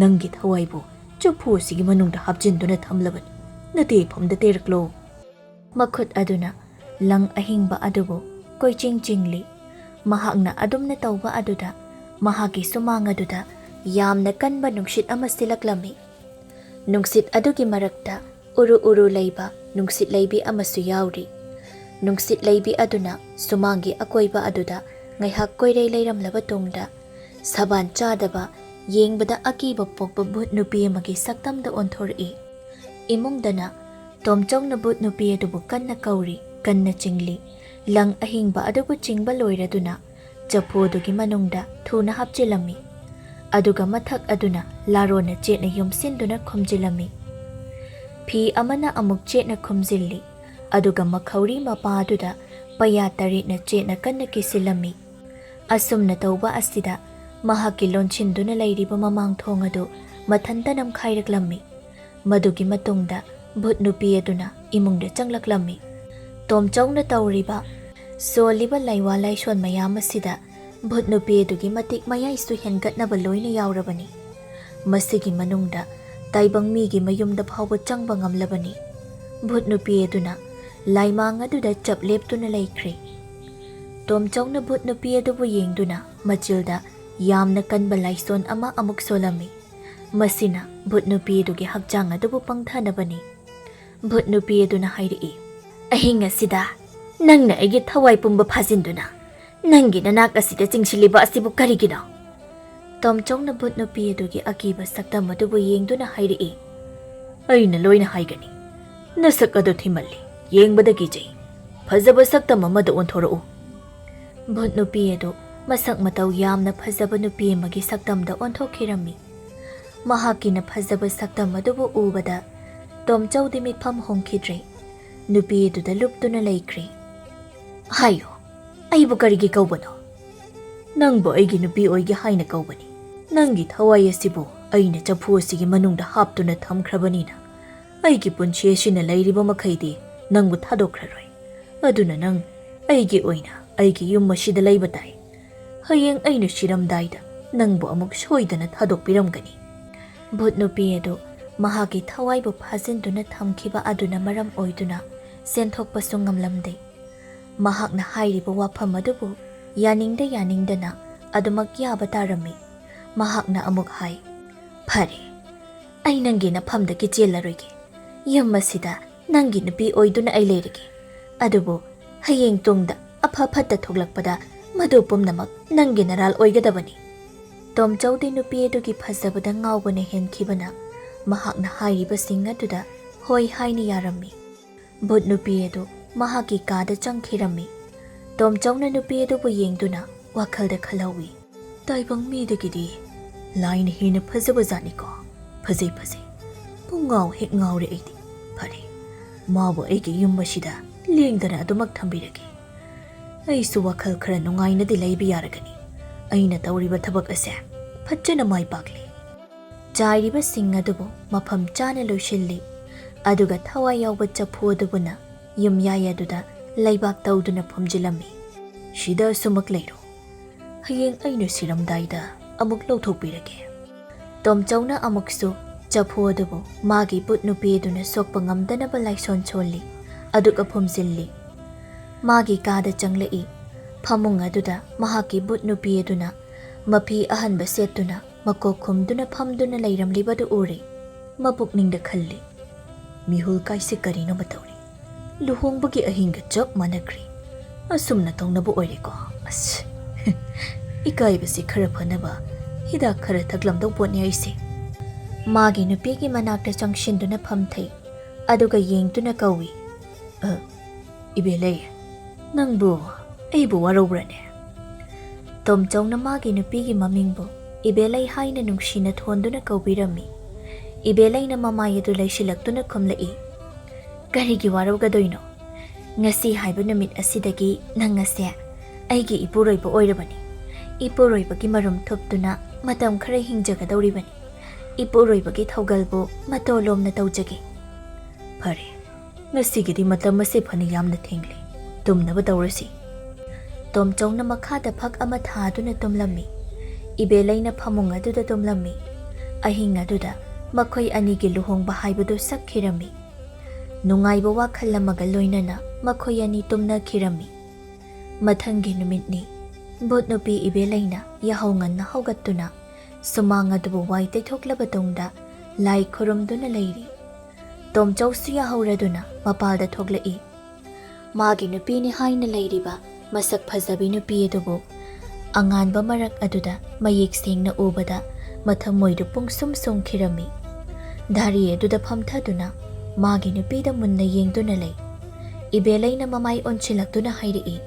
ꯅꯪꯒꯤ ꯊꯋꯥꯏꯕꯨ ꯆꯐꯨ ꯑꯁꯤꯒꯤ ꯃꯅꯨꯡꯗ ꯍꯥꯞꯆꯤꯟꯗꯨꯅ ꯊꯝꯂꯕꯅꯤ꯫ ꯅꯇꯦꯐꯝꯗ ꯇꯦꯔꯛꯂꯣ꯫ ꯃꯈꯨꯠ ꯑꯗꯨꯅ ꯂꯪ ꯑꯍꯤꯡꯕ ꯑꯗꯨꯕꯨ ꯀꯣꯏꯆꯤꯡ ꯆꯤꯡꯂꯤ꯫ ꯃꯍꯥꯛꯅ ꯑꯗꯨꯝꯅ ꯇꯧꯕ ꯑꯗꯨꯗ ꯃꯍꯥꯛꯀꯤ ꯁꯨꯃꯥꯡ ꯑꯗꯨꯗ ꯌꯥꯝꯅ ꯀꯟꯕ ꯅꯨꯡꯁꯤꯠ ꯑꯃ ꯁꯤꯜꯂꯛꯂꯝꯃꯤ꯫ ꯅꯨꯡꯁꯤꯠ ꯑꯗꯨꯒꯤ ꯃꯔꯛꯇ ꯎꯔꯨ ꯎꯔꯨ ꯂꯩꯕ ꯅꯨꯡꯁꯤꯠ ꯂꯩꯕꯤ ꯑꯃꯁꯨ ꯌꯥꯎꯔꯤ꯫ ꯅꯨꯡꯁꯤꯠ ꯂꯩꯕꯤ ꯑꯗꯨꯅ ꯁꯨꯃꯥꯡꯒꯤ ꯑꯀꯣꯏꯕ ꯑꯗꯨꯗ ꯉꯥꯏꯍꯥꯛ ꯀꯣꯏꯔꯩ ꯂꯩꯔꯝꯂꯕ ꯇꯨꯡꯗ ꯁꯕꯥꯟ ꯆꯥꯗꯕ, ꯌꯦꯡꯕꯗ ꯑꯀꯤꯕ ꯄꯣꯛꯄ ꯚꯨꯠ ꯅꯨꯄꯤ ꯑꯃꯒꯤ ꯁꯛꯇꯝꯗ ꯑꯣꯟꯊꯣꯔꯛꯏ꯫ ꯏꯃꯨꯡꯗꯅ ꯇꯣꯝꯆꯧꯅ ꯚꯨꯠ ꯅꯨꯄꯤ ꯑꯗꯨꯕꯨ ꯀꯟꯅ ꯀꯧꯔꯤ, ꯀꯟꯅ ꯆꯤꯡꯂꯤ꯫ ꯂꯪ ꯑꯍꯤꯡꯕ ꯑꯗꯨꯕꯨ ꯆꯤꯡꯕ ꯂꯣꯏꯔꯗꯨꯅ ꯆꯐꯨ ꯑꯗꯨꯒꯤ ꯃꯅꯨꯡꯗ ꯊꯨꯅ ꯍꯥꯞꯆꯤꯜꯂꯝꯃꯤ꯫ ꯑꯗꯨꯒ ꯃꯊꯛ ꯑꯗꯨꯅ ꯂꯥꯔꯣꯟꯅ ꯆꯦꯠꯅ ꯌꯨꯝꯁꯤꯟꯗꯨꯅ ꯈꯨꯝꯖꯤꯜꯂꯝꯃꯤ꯫ ꯐꯤ ꯑꯃꯅ ꯑꯃꯨꯛ ꯆꯦꯠꯅ ꯈꯨꯝꯖꯤꯜꯂꯤ꯫ ꯑꯗꯨꯒ ꯃꯈꯧꯔꯤ ꯃꯄꯥ ꯑꯗꯨꯗ ꯄꯩꯌꯥ ꯇꯔꯦꯠꯅ ꯆꯦꯠꯅ ꯀꯟꯅ ꯀꯤꯁꯤꯜꯂꯝꯃꯤ꯫ ꯑꯁꯨꯝꯅ ꯇꯧꯕ ꯑꯁꯤꯗ ꯃꯍꯥꯛꯀꯤ ꯂꯣꯟꯁꯤꯟꯗꯨꯅ ꯂꯩꯔꯤꯕ ꯃꯃꯥꯡꯊꯣꯡ ꯑꯗꯨ ꯃꯊꯟꯇ ꯅꯝꯈꯥꯏꯔꯛꯂꯝꯃꯤ꯫ ꯃꯗꯨꯒꯤ ꯃꯇꯨꯡꯗ ꯚꯨꯠ ꯅꯨꯄꯤ ꯑꯗꯨꯅ ꯏꯃꯨꯡꯗ ꯆꯪꯂꯛꯂꯝꯃꯤ꯫ ꯇꯣꯝꯆꯧꯅ ꯇꯧꯔꯤꯕ ꯁꯣꯜꯂꯤꯕ ꯂꯩꯋꯥ ꯂꯥꯏꯁꯣꯟ ꯃꯌꯥꯝ ꯑꯁꯤꯗ ꯚꯨꯠ ꯅꯨꯄꯤ ꯑꯗꯨꯒꯤ ꯃꯇꯤꯛ ꯃꯌꯥꯏꯁꯨ ꯍꯦꯟꯒꯠꯅꯕ ꯂꯣꯏꯅ ꯌꯥꯎꯔꯕꯅꯤ꯫ ꯃꯁꯤꯒꯤ ꯃꯅꯨꯡꯗ ꯇꯥꯏꯕꯪ ꯃꯤꯒꯤ ꯃꯌꯨꯝꯗ ꯐꯥꯎꯕ ꯆꯪꯕ ꯉꯝꯂꯕꯅꯤ꯫ ꯚꯨꯠ ꯅꯨꯄꯤ ꯑꯗꯨꯅ ꯂꯥꯏꯃꯥꯡ ꯑꯗꯨꯗ ꯆꯞ ꯂꯦꯞꯇꯨꯅ ꯂꯩꯈ꯭ꯔꯦ꯫ ꯇꯣꯝꯆꯧꯅ ꯚꯨꯠ ꯅꯨꯄꯤ ꯑꯗꯨꯕꯨ ꯌꯦꯡꯗꯨꯅ ꯃꯆꯤꯜꯗ ꯌꯥꯝꯅ ꯀꯟꯕ ꯂꯥꯏꯁꯣꯟ ꯑꯃ ꯑꯃꯨꯛ ꯁꯣꯜꯂꯝꯃꯤ꯫ ꯃꯁꯤꯅ ꯚꯨꯠ ꯅꯨꯄꯤ ꯑꯗꯨꯒꯤ ꯍꯛꯆꯥꯡ ꯑꯗꯨꯕꯨ ꯄꯪꯊꯅꯕꯅꯤ꯫ ꯚꯨꯠ ꯅꯨꯄꯤ ꯑꯗꯨꯅ ꯍꯥꯏꯔꯛꯏ, "ꯑꯍꯤꯡ ꯑꯁꯤꯗ ꯅꯪꯅ ꯑꯩꯒꯤ ꯊꯋꯥꯏ ꯄꯨꯝꯕ ꯐꯥꯖꯤꯟꯗꯨꯅ ꯅꯪꯒꯤ ꯅꯅꯥꯛ ꯑꯁꯤꯗ ꯆꯤꯡꯁꯤꯜꯂꯤꯕ ꯑꯁꯤꯕꯨ ꯀꯔꯤꯒꯤꯅꯣ?" ꯇꯣꯝꯆꯧꯅ ꯚꯨꯠ ꯅꯨꯄꯤ ꯑꯗꯨꯒꯤ ꯑꯀꯤꯕ ꯁꯛꯇꯝ ꯑꯗꯨꯕꯨ ꯌꯦꯡꯗꯨꯅ ꯍꯥꯏꯔꯛꯏ, "ꯑꯩꯅ ꯂꯣꯏꯅ ꯍꯥꯏꯒꯅꯤ꯫ ꯅꯁꯛ ꯑꯗꯨ ꯊꯤꯃꯜꯂꯤ, ꯌꯦꯡꯕꯗ ꯀꯤꯖꯩ꯫ ꯐꯖꯕ ꯁꯛꯇꯝ ꯑꯃꯗ ꯑꯣꯟꯊꯣꯔꯛꯎ." ꯚꯨꯠ ꯅꯨꯄꯤ ꯑꯗꯨ ꯃꯁꯛ ꯃꯇꯧ ꯌꯥꯝꯅ ꯐꯖꯕ ꯅꯨꯄꯤ ꯑꯃꯒꯤ ꯁꯛꯇꯝꯗ ꯑꯣꯟꯊꯣꯛꯈꯤꯔꯝꯃꯤ꯫ ꯃꯍꯥꯛꯀꯤꯅ ꯐꯖꯕ ꯁꯛꯇꯝ ꯑꯗꯨꯕꯨ ꯎꯕꯗ ꯇꯣꯝꯆꯧꯗꯤ ꯃꯤꯠꯐꯝ ꯍꯣꯡꯈꯤꯗ꯭ꯔꯦ꯫ ꯅꯨꯄꯤ ꯑꯗꯨꯗ ꯂꯨꯞꯇꯨꯅ ꯂꯩꯈ꯭ꯔꯦ꯫ "ꯍꯥꯏꯌꯣ, ꯑꯩꯕꯨ ꯀꯔꯤꯒꯤ ꯀꯧꯕꯅꯣ?" "ꯅꯪꯕꯨ ꯑꯩꯒꯤ ꯅꯨꯄꯤ ꯑꯣꯏꯒꯦ ꯍꯥꯏꯅ ꯀꯧꯕꯅꯤ꯫ ꯅꯪꯒꯤ ꯊꯋꯥꯏ ꯑꯁꯤꯕꯨ ꯑꯩꯅ ꯆꯐꯨ ꯑꯁꯤꯒꯤ ꯃꯅꯨꯡꯗ ꯍꯥꯞꯇꯨꯅ ꯊꯝꯈ꯭ꯔꯕꯅꯤꯅ ꯑꯩꯒꯤ ꯄꯨꯟꯁꯤ ꯑꯁꯤꯅ ꯂꯩꯔꯤꯕ ꯃꯈꯩꯗꯤ ꯅꯪꯕꯨ ꯊꯥꯗꯣꯛꯈ꯭ꯔꯔꯣꯏ꯫ ꯑꯗꯨꯅ ꯅꯪ ꯑꯩꯒꯤ ꯑꯣꯏꯅ ꯑꯩꯒꯤ ꯌꯨꯝ ꯑꯁꯤꯗ ꯂꯩꯕ ꯇꯥꯏ꯫ ꯍꯌꯦꯡ ꯑꯩꯅ ꯁꯤꯔꯝꯗꯥꯏꯗ ꯅꯪꯕꯨ ꯑꯃꯨꯛ ꯁꯣꯏꯗꯅ ꯊꯥꯗꯣꯛꯄꯤꯔꯝꯒꯅꯤ." ꯚꯨꯠ ꯅꯨꯄꯤ ꯑꯗꯨ ꯃꯍꯥꯛꯀꯤ ꯊꯋꯥꯏꯕꯨ ꯐꯥꯖꯤꯟꯗꯨꯅ ꯊꯝꯈꯤꯕ ꯑꯗꯨꯅ ꯃꯔꯝ ꯑꯣꯏꯗꯨꯅ ꯆꯦꯟꯊꯣꯛꯄꯁꯨ ꯉꯝꯂꯝꯗꯦ꯫ ꯃꯍꯥꯛꯅ ꯍꯥꯏꯔꯤꯕ ꯋꯥꯐꯝ ꯑꯗꯨꯕꯨ ꯌꯥꯅꯤꯡꯗ ꯌꯥꯅꯤꯡꯗꯅ ꯑꯗꯨꯃꯛ ꯌꯥꯕ ꯇꯥꯔꯝꯃꯤ꯫ ꯃꯍꯥꯛꯅ ꯑꯃꯨꯛ ꯍꯥꯏ, "ꯐꯔꯦ, ꯑꯩ ꯅꯪꯒꯤ ꯅꯐꯝꯗꯒꯤ ꯆꯦꯜꯂꯔꯣꯏꯒꯦ꯫ ꯌꯨꯝ ꯑꯁꯤꯗ ꯅꯪꯒꯤ ꯅꯨꯄꯤ ꯑꯣꯏꯗꯨꯅ ꯑꯩ ꯂꯩꯔꯒꯦ꯫ ꯑꯗꯨꯕꯨ ꯍꯌꯦꯡ ꯇꯨꯡꯗ ꯑꯐ ꯐꯠꯇ ꯊꯣꯛꯂꯛꯄꯗ ꯃꯗꯨ ꯄꯨꯝꯅꯃꯛ ꯅꯪꯒꯤ ꯅꯔꯥꯜ ꯑꯣꯏꯒꯗꯕꯅꯤ." ꯇꯣꯝꯆꯧꯗꯤ ꯅꯨꯄꯤ ꯑꯗꯨꯒꯤ ꯐꯖꯕꯗ ꯉꯥꯎꯕꯅ ꯍꯦꯟꯈꯤꯕꯅ ꯃꯍꯥꯛꯅ ꯍꯥꯏꯔꯤꯕꯁꯤꯡ ꯑꯗꯨꯗ ꯍꯣꯏ ꯍꯥꯏꯅ ꯌꯥꯔꯝꯃꯤ꯫ ꯚꯨꯠ ꯅꯨꯄꯤ ꯑꯗꯨ ꯃꯍꯥꯛꯀꯤ ꯀꯥꯗ ꯆꯪꯈꯤꯔꯝꯃꯤ꯫ ꯇꯣꯝꯆꯧꯅ ꯅꯨꯄꯤ ꯑꯗꯨꯕꯨ ꯌꯦꯡꯗꯨꯅ ꯋꯥꯈꯜꯗ ꯈꯜꯍꯧꯏ, "ꯇꯥꯏꯕꯪ ꯃꯤꯗꯒꯤꯗꯤ ꯂꯥꯏꯅ ꯍꯦꯟꯅ ꯐꯖꯕꯖꯥꯠꯅꯤꯀꯣ꯫ ꯐꯖꯩ ꯐꯖꯩ, ꯄꯨꯡꯉꯥꯎ ꯍꯦꯛ ꯉꯥꯎꯔꯦ ꯑꯩꯗꯤ꯫ ꯐꯔꯦ, ꯃꯥꯕꯨ ꯑꯩꯒꯤ ꯌꯨꯝ ꯑꯁꯤꯗ ꯂꯦꯡꯗꯅ ꯑꯗꯨꯃꯛ ꯊꯝꯕꯤꯔꯒꯦ꯫ ꯑꯩꯁꯨ ꯋꯥꯈꯜ ꯈꯔ ꯅꯨꯡꯉꯥꯏꯅꯗꯤ ꯂꯩꯕ ꯌꯥꯔꯒꯅꯤ꯫ ꯑꯩꯅ ꯇꯧꯔꯤꯕ ꯊꯕꯛ ꯑꯁꯦ ꯐꯖꯅ ꯃꯥꯏ ꯄꯥꯛꯂꯤ." ꯆꯥꯏꯔꯤꯕꯁꯤꯡ ꯑꯗꯨꯕꯨ ꯃꯐꯝ ꯆꯥꯅ ꯂꯣꯏꯁꯤꯜꯂꯤ꯫ ꯑꯗꯨꯒ ꯊꯋꯥꯏ ꯌꯥꯎꯕ ꯆꯐꯨ ꯑꯗꯨꯕꯨꯅ ꯌꯨꯝꯌꯥꯏ ꯑꯗꯨꯗ ꯂꯩꯕꯥꯛ ꯇꯧꯗꯨꯅ ꯐꯨꯝꯖꯤꯜꯂꯝꯃꯤ꯫ "ꯁꯤꯗ ꯑꯁꯨꯃꯛ ꯂꯩꯔꯣ꯫ ꯍꯌꯦꯡ ꯑꯩꯅ ꯁꯤꯔꯝꯗꯥꯏꯗ ꯑꯃꯨꯛ ꯂꯧꯊꯣꯛꯄꯤꯔꯒꯦ." ꯇꯣꯝꯆꯧꯅ ꯑꯃꯨꯛꯁꯨ ꯆꯐꯨ ꯑꯗꯨꯕꯨ ꯃꯥꯒꯤ ꯚꯨꯠ ꯅꯨꯄꯤ ꯑꯗꯨꯅ ꯁꯣꯛꯄ ꯉꯝꯗꯅꯕ ꯂꯥꯏꯁꯣꯟ ꯁꯣꯜꯂꯤ꯫ ꯑꯗꯨꯒ ꯐꯨꯝꯖꯤꯜꯂꯤ꯫ ꯃꯥꯒꯤ ꯀꯥꯗ ꯆꯪꯂꯛꯏ꯫ ꯐꯃꯨꯡ ꯑꯗꯨꯗ ꯃꯍꯥꯛꯀꯤ ꯚꯨꯠ ꯅꯨꯄꯤ ꯑꯗꯨꯅ ꯃꯐꯤ ꯑꯍꯟꯕ ꯁꯦꯠꯇꯨꯅ ꯃꯀꯣꯛ ꯈꯨꯝꯗꯨꯅ ꯐꯝꯗꯨꯅ ꯂꯩꯔꯝꯂꯤꯕꯗꯨ ꯎꯔꯦ꯫ ꯃꯄꯨꯛꯅꯤꯡꯗ ꯈꯜꯂꯤ, "ꯃꯤꯍꯨꯜ ꯀꯥꯏꯁꯦ ꯀꯔꯤꯅꯣꯃ ꯇꯧꯔꯤ꯫ ꯂꯨꯍꯣꯡꯕꯒꯤ ꯑꯍꯤꯡꯒ ꯆꯞ ꯃꯥꯟꯅꯈ꯭ꯔꯤ꯫ ꯑꯁꯨꯝꯅ ꯇꯧꯅꯕ ꯑꯣꯏꯔꯦꯀꯣ꯫ ꯑꯁ, ꯏꯀꯥꯏꯕꯁꯤ ꯈꯔ ꯐꯅꯕ ꯍꯤꯗꯥꯛ ꯈꯔ ꯊꯛꯂꯝꯗꯧ ꯄꯣꯠꯅꯤ ꯑꯩꯁꯦ." ꯃꯥꯒꯤ ꯅꯨꯄꯤꯒꯤ ꯃꯅꯥꯛꯇ ꯆꯪꯁꯤꯟꯗꯨꯅ ꯐꯝꯊꯩ꯫ ꯑꯗꯨꯒ ꯌꯦꯡꯗꯨꯅ ꯀꯧꯏ, "ꯏꯕꯦꯂꯩ, ꯅꯪꯕꯨ ꯑꯩꯕꯨ ꯋꯥꯔꯧꯕ꯭ꯔꯅꯦ?" ꯇꯣꯝꯆꯧꯅ ꯃꯥꯒꯤ ꯅꯨꯄꯤꯒꯤ ꯃꯃꯤꯡꯕꯨ ꯏꯕꯦꯂꯩ ꯍꯥꯏꯅ ꯅꯨꯡꯁꯤꯅ ꯊꯣꯟꯗꯨꯅ ꯀꯧꯕꯤꯔꯝꯃꯤ꯫ ꯏꯕꯦꯂꯩꯅ ꯃꯃꯥꯏ ꯑꯗꯨ ꯂꯩꯁꯤꯜꯂꯛꯇꯨꯅ ꯈꯨꯝꯂꯛꯏ, "ꯀꯔꯤꯒꯤ ꯋꯥꯔꯧꯒꯗꯣꯏꯅꯣ? ꯉꯁꯤ ꯍꯥꯏꯕ ꯅꯨꯃꯤꯠ ꯑꯁꯤꯗꯒꯤ ꯅꯪ ꯑꯁꯦ ꯑꯩꯒꯤ ꯏꯄꯨꯔꯣꯏꯕ ꯑꯣꯏꯔꯕꯅꯤ꯫ ꯏꯄꯨꯔꯣꯏꯕꯒꯤ ꯃꯔꯨꯝ ꯊꯨꯞꯇꯨꯅ ꯃꯇꯝ ꯈꯔ ꯍꯤꯡꯖꯒꯗꯧꯔꯤꯕꯅꯤ. ꯏꯄꯨꯔꯣꯏꯕꯒꯤ ꯊꯧꯒꯜꯕꯨ ꯃꯇꯣꯂꯣꯝꯅ ꯇꯧꯖꯒꯦ. ꯐꯔꯦ, ꯉꯁꯤꯒꯤꯗꯤ ꯃꯇꯝ ꯑꯁꯤ ꯐꯅ ꯌꯥꯝꯅ ꯊꯦꯡꯂꯤ. ꯇꯨꯝꯅꯕ ꯇꯧꯔꯁꯤ. ꯇꯣꯝꯆꯧꯅ ꯃꯈꯥꯗ ꯐꯛ ꯑꯃ ꯊꯥꯗꯨꯅ ꯇꯨꯝꯂꯝꯃꯤ. ꯏꯕꯦꯂꯩꯅ ꯐꯃꯨꯡ ꯑꯗꯨꯗ ꯇꯨꯝꯂꯝꯃꯤ. ꯑꯍꯤꯡ ꯑꯗꯨꯗ ꯃꯈꯣꯏ ꯑꯅꯤꯒꯤ ꯂꯨꯍꯣꯡꯕ ꯍꯥꯏꯕꯗꯨ ꯁꯛꯈꯤꯔꯝꯃꯤ. ꯅꯨꯡꯉꯥꯏꯕ ꯋꯥꯈꯜ ꯑꯃꯒ ꯂꯣꯏꯅꯅ ꯃꯈꯣꯏ ꯑꯅꯤ ꯇꯨꯝꯅꯈꯤꯔꯝꯃꯤ. ꯃꯊꯪꯒꯤ ꯅꯨꯃꯤꯠꯅꯤ. ꯚꯨꯠ ꯅꯨꯄꯤ ꯏꯕꯦꯂꯩꯅ ꯌꯥꯍꯧ ꯉꯟꯅ ꯍꯧꯒꯠꯇꯨꯅ ꯁꯨꯃꯥꯡ ꯑꯗꯨꯕꯨ ꯋꯥꯏ ꯇꯩꯊꯣꯛꯂꯕ ꯇꯨꯡꯗ ꯂꯥꯏ ꯈꯨꯔꯨꯝꯗꯨꯅ ꯂꯩꯔꯤ. ꯇꯣꯝꯆꯧꯁꯨ ꯌꯥꯍꯧꯔꯗꯨꯅ ꯃꯄꯥꯜꯗ ꯊꯣꯛꯂꯛꯏ. ꯃꯥꯒꯤ ꯅꯨꯄꯤꯅꯤ ꯍꯥꯏꯅ ꯂꯩꯔꯤꯕ ꯃꯁꯛ ꯐꯖꯕꯤ ꯅꯨꯄꯤ ꯑꯗꯨꯕꯨ ꯑꯉꯥꯟꯕ ꯃꯔꯛ ꯑꯗꯨꯗ ꯃꯌꯦꯛ ꯁꯦꯡꯅ ꯎꯕꯗ ꯃꯊꯃꯣꯏꯗꯨ ꯄꯨꯡꯁꯨꯝ ꯁꯨꯝꯈꯤꯔꯝꯃꯤ. ꯙꯥꯔꯤ ꯑꯗꯨꯗ ꯐꯝꯊꯗꯨꯅ ꯃꯥꯒꯤ ꯅꯨꯄꯤꯗ ꯃꯨꯟꯅ ꯌꯦꯡꯗꯨꯅ ꯂꯩ. ꯏꯕꯦꯂꯩꯅ ꯃꯃꯥꯏ ꯑꯣꯟꯁꯤꯜꯂꯛꯇꯨꯅ ꯍꯥꯏꯔꯛꯏ.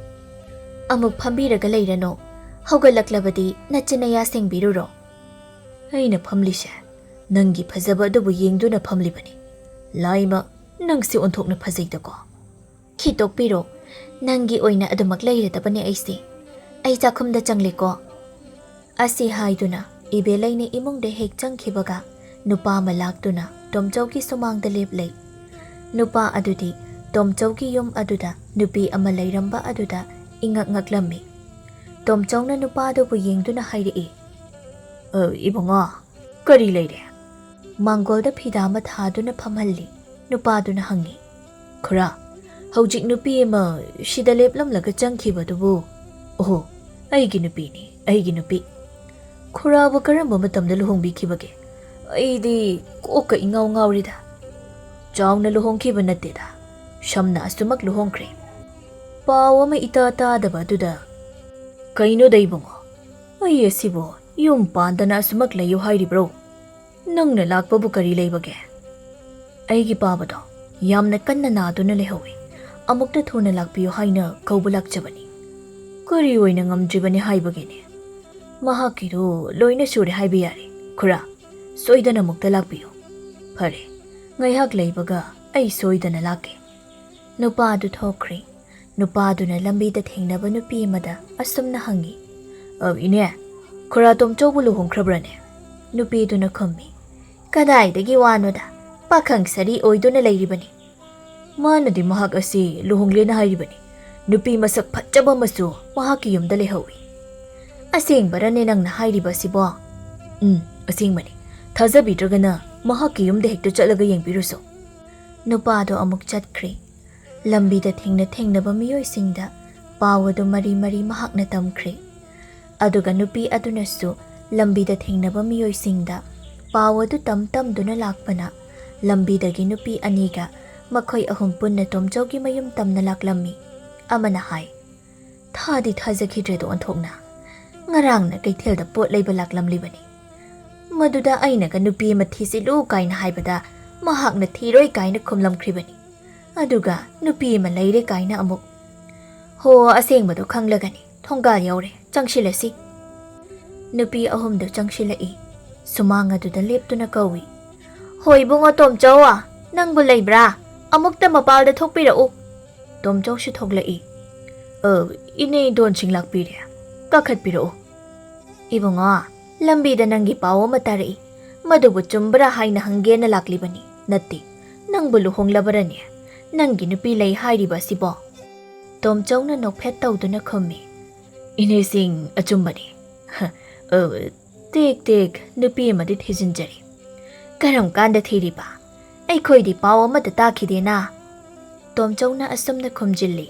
ꯑꯃꯨꯛ ꯐꯝꯕꯤꯔꯒ ꯂꯩꯔꯅꯣ. ꯍꯧꯒꯠꯂꯛꯂꯕꯗꯤ ꯅꯆꯤꯟꯅꯌꯥ ꯁꯦꯡꯕꯤꯔꯨꯔꯣ. ꯑꯩꯅ ꯐꯝꯂꯤꯁꯦ ꯅꯪꯒꯤ ꯐꯖꯕ ꯑꯗꯨꯕꯨ ꯌꯦꯡꯗꯨꯅ ꯐꯝꯂꯤꯕꯅꯤ. ꯂꯥꯏꯃ, ꯅꯪꯁꯤ ꯑꯣꯟꯊꯣꯛꯅ ꯐꯖꯩꯗꯀꯣ. ꯈꯤꯇꯣꯛꯄꯤꯔꯣ. ꯅꯪꯒꯤ ꯑꯣꯏꯅ ꯑꯗꯨꯃꯛ ꯂꯩꯔꯗꯕꯅꯦ ꯑꯩꯁꯦ. ꯑꯩ ꯆꯥꯛꯈꯨꯝꯗ ꯆꯪꯂꯦꯀꯣ. ꯑꯁꯤ ꯍꯥꯏꯗꯨꯅ ꯏꯕꯦꯂꯩꯅ ꯏꯃꯨꯡꯗ ꯍꯦꯛ ꯆꯪꯈꯤꯕꯒ ꯅꯨꯄꯥ ꯑꯃ ꯂꯥꯛꯇꯨꯅ ꯇꯣꯝꯆꯧꯒꯤ ꯁꯨꯃꯥꯡꯗ ꯂꯦꯞꯂꯩ. ꯅꯨꯄꯥ ꯑꯗꯨꯗꯤ ꯇꯣꯝꯆꯧꯒꯤ ꯌꯨꯝ ꯑꯗꯨꯗ ꯅꯨꯄꯤ ꯑꯃ ꯂꯩꯔꯝꯕ ꯑꯗꯨꯗ ꯏꯉꯛ ꯉꯛꯂꯝꯃꯤ. ꯇꯣꯝꯆꯧꯅ ꯅꯨꯄꯥ ꯑꯗꯨꯕꯨ ꯌꯦꯡꯗꯨꯅ ꯍꯥꯏꯔꯛꯏ. ꯏꯕꯨꯡꯉꯣ, ꯀꯔꯤ ꯂꯩꯔꯦ? ꯃꯥꯡꯒꯣꯜꯗ ꯐꯤꯗꯥ ꯑꯃ ꯊꯥꯗꯨꯅ ꯐꯝꯍꯜꯂꯤ. ꯅꯨꯄꯥꯗꯨꯅ ꯍꯪꯉꯤ. ꯈꯨꯔꯥ, ꯍꯧꯖꯤꯛ ꯅꯨꯄꯤ ꯑꯃ ꯁꯤꯗ ꯂꯦꯞꯂꯝꯂꯒ ꯆꯪꯈꯤꯕꯗꯨꯕꯨ? ꯑꯣꯍꯣ, ꯑꯩꯒꯤ ꯅꯨꯄꯤꯅꯤ, ꯑꯩꯒꯤ ꯅꯨꯄꯤ. ꯈꯨꯔꯥꯕꯨ ꯀꯔꯝꯕ ꯃꯇꯝꯗ ꯂꯨꯍꯣꯡꯕꯤꯈꯤꯕꯒꯦ? ꯑꯩꯗꯤ ꯀꯣꯛꯀ ꯏꯉꯥꯎ ꯉꯥꯎꯔꯤꯗ. ꯆꯥꯎꯅ ꯂꯨꯍꯣꯡꯈꯤꯕ ꯅꯠꯇꯦꯗ, ꯁꯝꯅ ꯑꯁꯨꯃꯛ ꯂꯨꯍꯣꯡꯈ꯭ꯔꯦ. ꯄꯥꯎ ꯑꯃ ꯏꯇꯥ ꯇꯥꯗꯕ ꯑꯗꯨꯗ. ꯀꯩꯅꯣꯗ ꯏꯕꯨꯡꯉꯣ, ꯑꯩ ꯑꯁꯤꯕꯨ ꯌꯨꯝ ꯄꯥꯟꯗꯅ ꯑꯁꯨꯃꯛ ꯂꯩꯌꯨ ꯍꯥꯏꯔꯤꯕ꯭ꯔꯣ? ꯅꯪꯅ ꯂꯥꯛꯄꯕꯨ ꯀꯔꯤ ꯂꯩꯕꯒꯦ? ꯑꯩꯒꯤ ꯄꯥꯕꯗꯣ ꯌꯥꯝꯅ ꯀꯟꯅ ꯅꯥꯗꯨꯅ ꯂꯩꯍꯧꯏ. ꯑꯃꯨꯛꯇ ꯊꯨꯅ ꯂꯥꯛꯄꯤꯌꯨ ꯍꯥꯏꯅ ꯀꯧꯕ ꯂꯥꯛꯆꯕꯅꯤ. ꯀꯔꯤ ꯑꯣꯏꯅ ꯉꯝꯗ꯭ꯔꯤꯕꯅꯤ ꯍꯥꯏꯕꯒꯤꯅꯦ? ꯃꯍꯥꯛꯀꯤꯗꯨ ꯂꯣꯏꯅ ꯁꯨꯔꯦ ꯍꯥꯏꯕ ꯌꯥꯔꯦ. ꯈꯨꯔꯥ, ꯁꯣꯏꯗꯅ ꯑꯃꯨꯛꯇ ꯂꯥꯛꯄꯤꯌꯨ. ꯐꯔꯦ, ꯉꯥꯏꯍꯥꯛ ꯂꯩꯕꯒ ꯑꯩ ꯁꯣꯏꯗꯅ ꯂꯥꯛꯀꯦ. ꯅꯨꯄꯥ ꯑꯗꯨ ꯊꯣꯛꯈ꯭ꯔꯦ. ꯅꯨꯄꯥꯗꯨꯅ ꯂꯝꯕꯤꯗ ꯊꯦꯡꯅꯕ ꯅꯨꯄꯤ ꯑꯃꯗ ꯑꯁꯨꯝꯅ ꯍꯪꯉꯤ. ꯏꯅꯦ, ꯈꯨꯔꯥ ꯇꯣꯝꯆꯧꯕꯨ ꯂꯨꯍꯣꯡꯈ꯭ꯔꯕ꯭ꯔꯅꯦ? ꯅꯨꯄꯤꯗꯨꯅ ꯈꯨꯝꯃꯤ. ꯀꯗꯥꯏꯗꯒꯤ ꯋꯥꯅꯣꯗ, ꯄꯥꯈꯪ ꯁꯥꯔꯤ ꯑꯣꯏꯗꯨꯅ ꯂꯩꯔꯤꯕꯅꯤ. ꯃꯥꯅꯗꯤ ꯃꯍꯥꯛ ꯑꯁꯤ ꯂꯨꯍꯣꯡꯂꯦꯅ ꯍꯥꯏꯔꯤꯕꯅꯤ. ꯅꯨꯄꯤ ꯃꯁꯛ ꯐꯖꯕ ꯑꯃꯁꯨ ꯃꯍꯥꯛꯀꯤ ꯌꯨꯝꯗ ꯂꯩꯍꯧꯏ. ꯑꯁꯦꯡꯕꯔꯅꯦ ꯅꯪꯅ ꯍꯥꯏꯔꯤꯕ ꯑꯁꯤꯕꯣ? ꯑꯁꯦꯡꯕꯅꯤ. ꯊꯥꯖꯕꯤꯗ꯭ꯔꯒꯅ ꯃꯍꯥꯛꯀꯤ ꯌꯨꯝꯗ ꯍꯦꯛꯇ ꯆꯠꯂꯒ ꯌꯦꯡꯕꯤꯔꯨꯁꯣ. ꯅꯨꯄꯥꯗꯣ ꯑꯃꯨꯛ ꯆꯠꯈ꯭ꯔꯦ. ꯂꯝꯕꯤꯗ ꯊꯦꯡꯅꯕ ꯃꯤꯑꯣꯏꯁꯤꯡꯗ ꯄꯥꯎ ꯑꯗꯨ ꯃꯔꯤ ꯃꯍꯥꯛꯅ ꯇꯝꯈ꯭ꯔꯦ. ꯑꯗꯨꯒ ꯅꯨꯄꯤ ꯑꯗꯨꯅꯁꯨ ꯂꯝꯕꯤꯗ ꯊꯦꯡꯅꯕ ꯃꯤꯑꯣꯏꯁꯤꯡꯗ ꯄꯥꯎ ꯑꯗꯨ ꯇꯝꯗꯨꯅ ꯂꯥꯛꯄꯅ ꯂꯝꯕꯤꯗꯒꯤ ꯅꯨꯄꯤ ꯑꯅꯤꯒ ꯃꯈꯣꯏ ꯑꯍꯨꯝ ꯄꯨꯟꯅ ꯇꯣꯝꯆꯧꯒꯤ ꯃꯌꯨꯝ ꯇꯝꯅ ꯂꯥꯛꯂꯝꯃꯤ. ꯑꯃꯅ ꯍꯥꯏ. ꯊꯥꯗꯤ ꯊꯥꯖꯈꯤꯗ꯭ꯔꯦꯗꯣ ꯑꯣꯟꯊꯣꯛꯅ. ꯉꯔꯥꯡꯅ ꯀꯩꯊꯦꯜꯗ ꯄꯣꯠ ꯂꯩꯕ ꯂꯥꯛꯂꯝꯂꯤꯕꯅꯤ. ꯃꯗꯨꯗ ꯑꯩꯅꯒ ꯅꯨꯄꯤ ꯑꯃ ꯊꯤꯁꯤꯜꯂꯨ ꯀꯥꯏꯅ ꯍꯥꯏꯕꯗ ꯃꯍꯥꯛꯅ ꯊꯤꯔꯣꯏ ꯀꯥꯏꯅ ꯈꯨꯝꯂꯝꯈ꯭ꯔꯤꯕꯅꯤ. ꯑꯗꯨꯒ ꯅꯨꯄꯤ ꯑꯃ ꯂꯩꯔꯦ ꯀꯥꯏꯅ ꯑꯃꯨꯛ. ꯍꯣ, ꯑꯁꯦꯡꯕꯗꯣ ꯈꯪꯂꯒꯅꯤ. ꯊꯣꯡꯒꯥꯜ ꯌꯧꯔꯦ, ꯆꯪꯁꯤꯜꯂꯁꯤ. ꯅꯨꯄꯤ ꯑꯍꯨꯝꯗꯨ ꯆꯪꯁꯤꯜꯂꯛꯏ. ꯁꯨꯃꯥꯡ ꯑꯗꯨꯗ ꯂꯦꯞꯇꯨꯅ ꯀꯧꯏ. ꯍꯣꯏ ꯏꯕꯨꯡꯉꯣ ꯇꯣꯝꯆꯧ, ꯅꯪꯕꯨ ꯂꯩꯕ꯭ꯔꯥ? ꯑꯃꯨꯛꯇ ꯃꯄꯥꯜꯗ ꯊꯣꯛꯄꯤꯔꯛꯎ. ꯇꯣꯝꯆꯧꯁꯨ ꯊꯣꯛꯂꯛꯏ. ꯏꯅꯦ ꯗꯣꯟꯁꯤꯡ ꯂꯥꯛꯄꯤꯔꯦ. ꯀꯥꯈꯠꯄꯤꯔꯛꯎ. ꯏꯕꯨꯡꯉꯣ, ꯂꯝꯕꯤꯗ ꯅꯪꯒꯤ ꯄꯥꯎ ꯑꯃ ꯇꯥꯔꯛꯏ. ꯃꯗꯨꯕꯨ ꯆꯨꯝꯕ꯭ꯔꯥ ꯍꯥꯏꯅ ꯍꯪꯒꯦꯅ ꯂꯥꯛꯂꯤꯕꯅꯤ. ꯅꯠꯇꯦ, ꯅꯪꯕꯨ ꯂꯨꯍꯣꯡꯂꯕꯔꯅꯦ? ꯅꯪꯒꯤ ꯅꯨꯄꯤ ꯂꯩ ꯍꯥꯏꯔꯤꯕ ꯑꯁꯤꯕꯣ? ꯇꯣꯝꯆꯧꯅ ꯅꯣꯛꯐꯦꯠ ꯇꯧꯗꯨꯅ ꯈꯨꯝꯃꯤ. ꯏꯅꯦꯁꯤꯡ ꯑꯆꯨꯝꯕꯅꯤ. ꯇꯦꯛ ꯅꯨꯄꯤ ꯑꯃꯗꯤ ꯊꯤꯖꯤꯟꯖꯔꯤ. ꯀꯔꯝ ꯀꯥꯟꯗ ꯊꯤꯔꯤꯕ? ꯑꯩꯈꯣꯏꯗꯤ ꯄꯥꯎ ꯑꯃꯠꯇ ꯇꯥꯈꯤꯗꯦꯅ. ꯇꯣꯝꯆꯧꯅ ꯑꯁꯨꯝꯅ ꯈꯨꯝꯖꯤꯜꯂꯤ.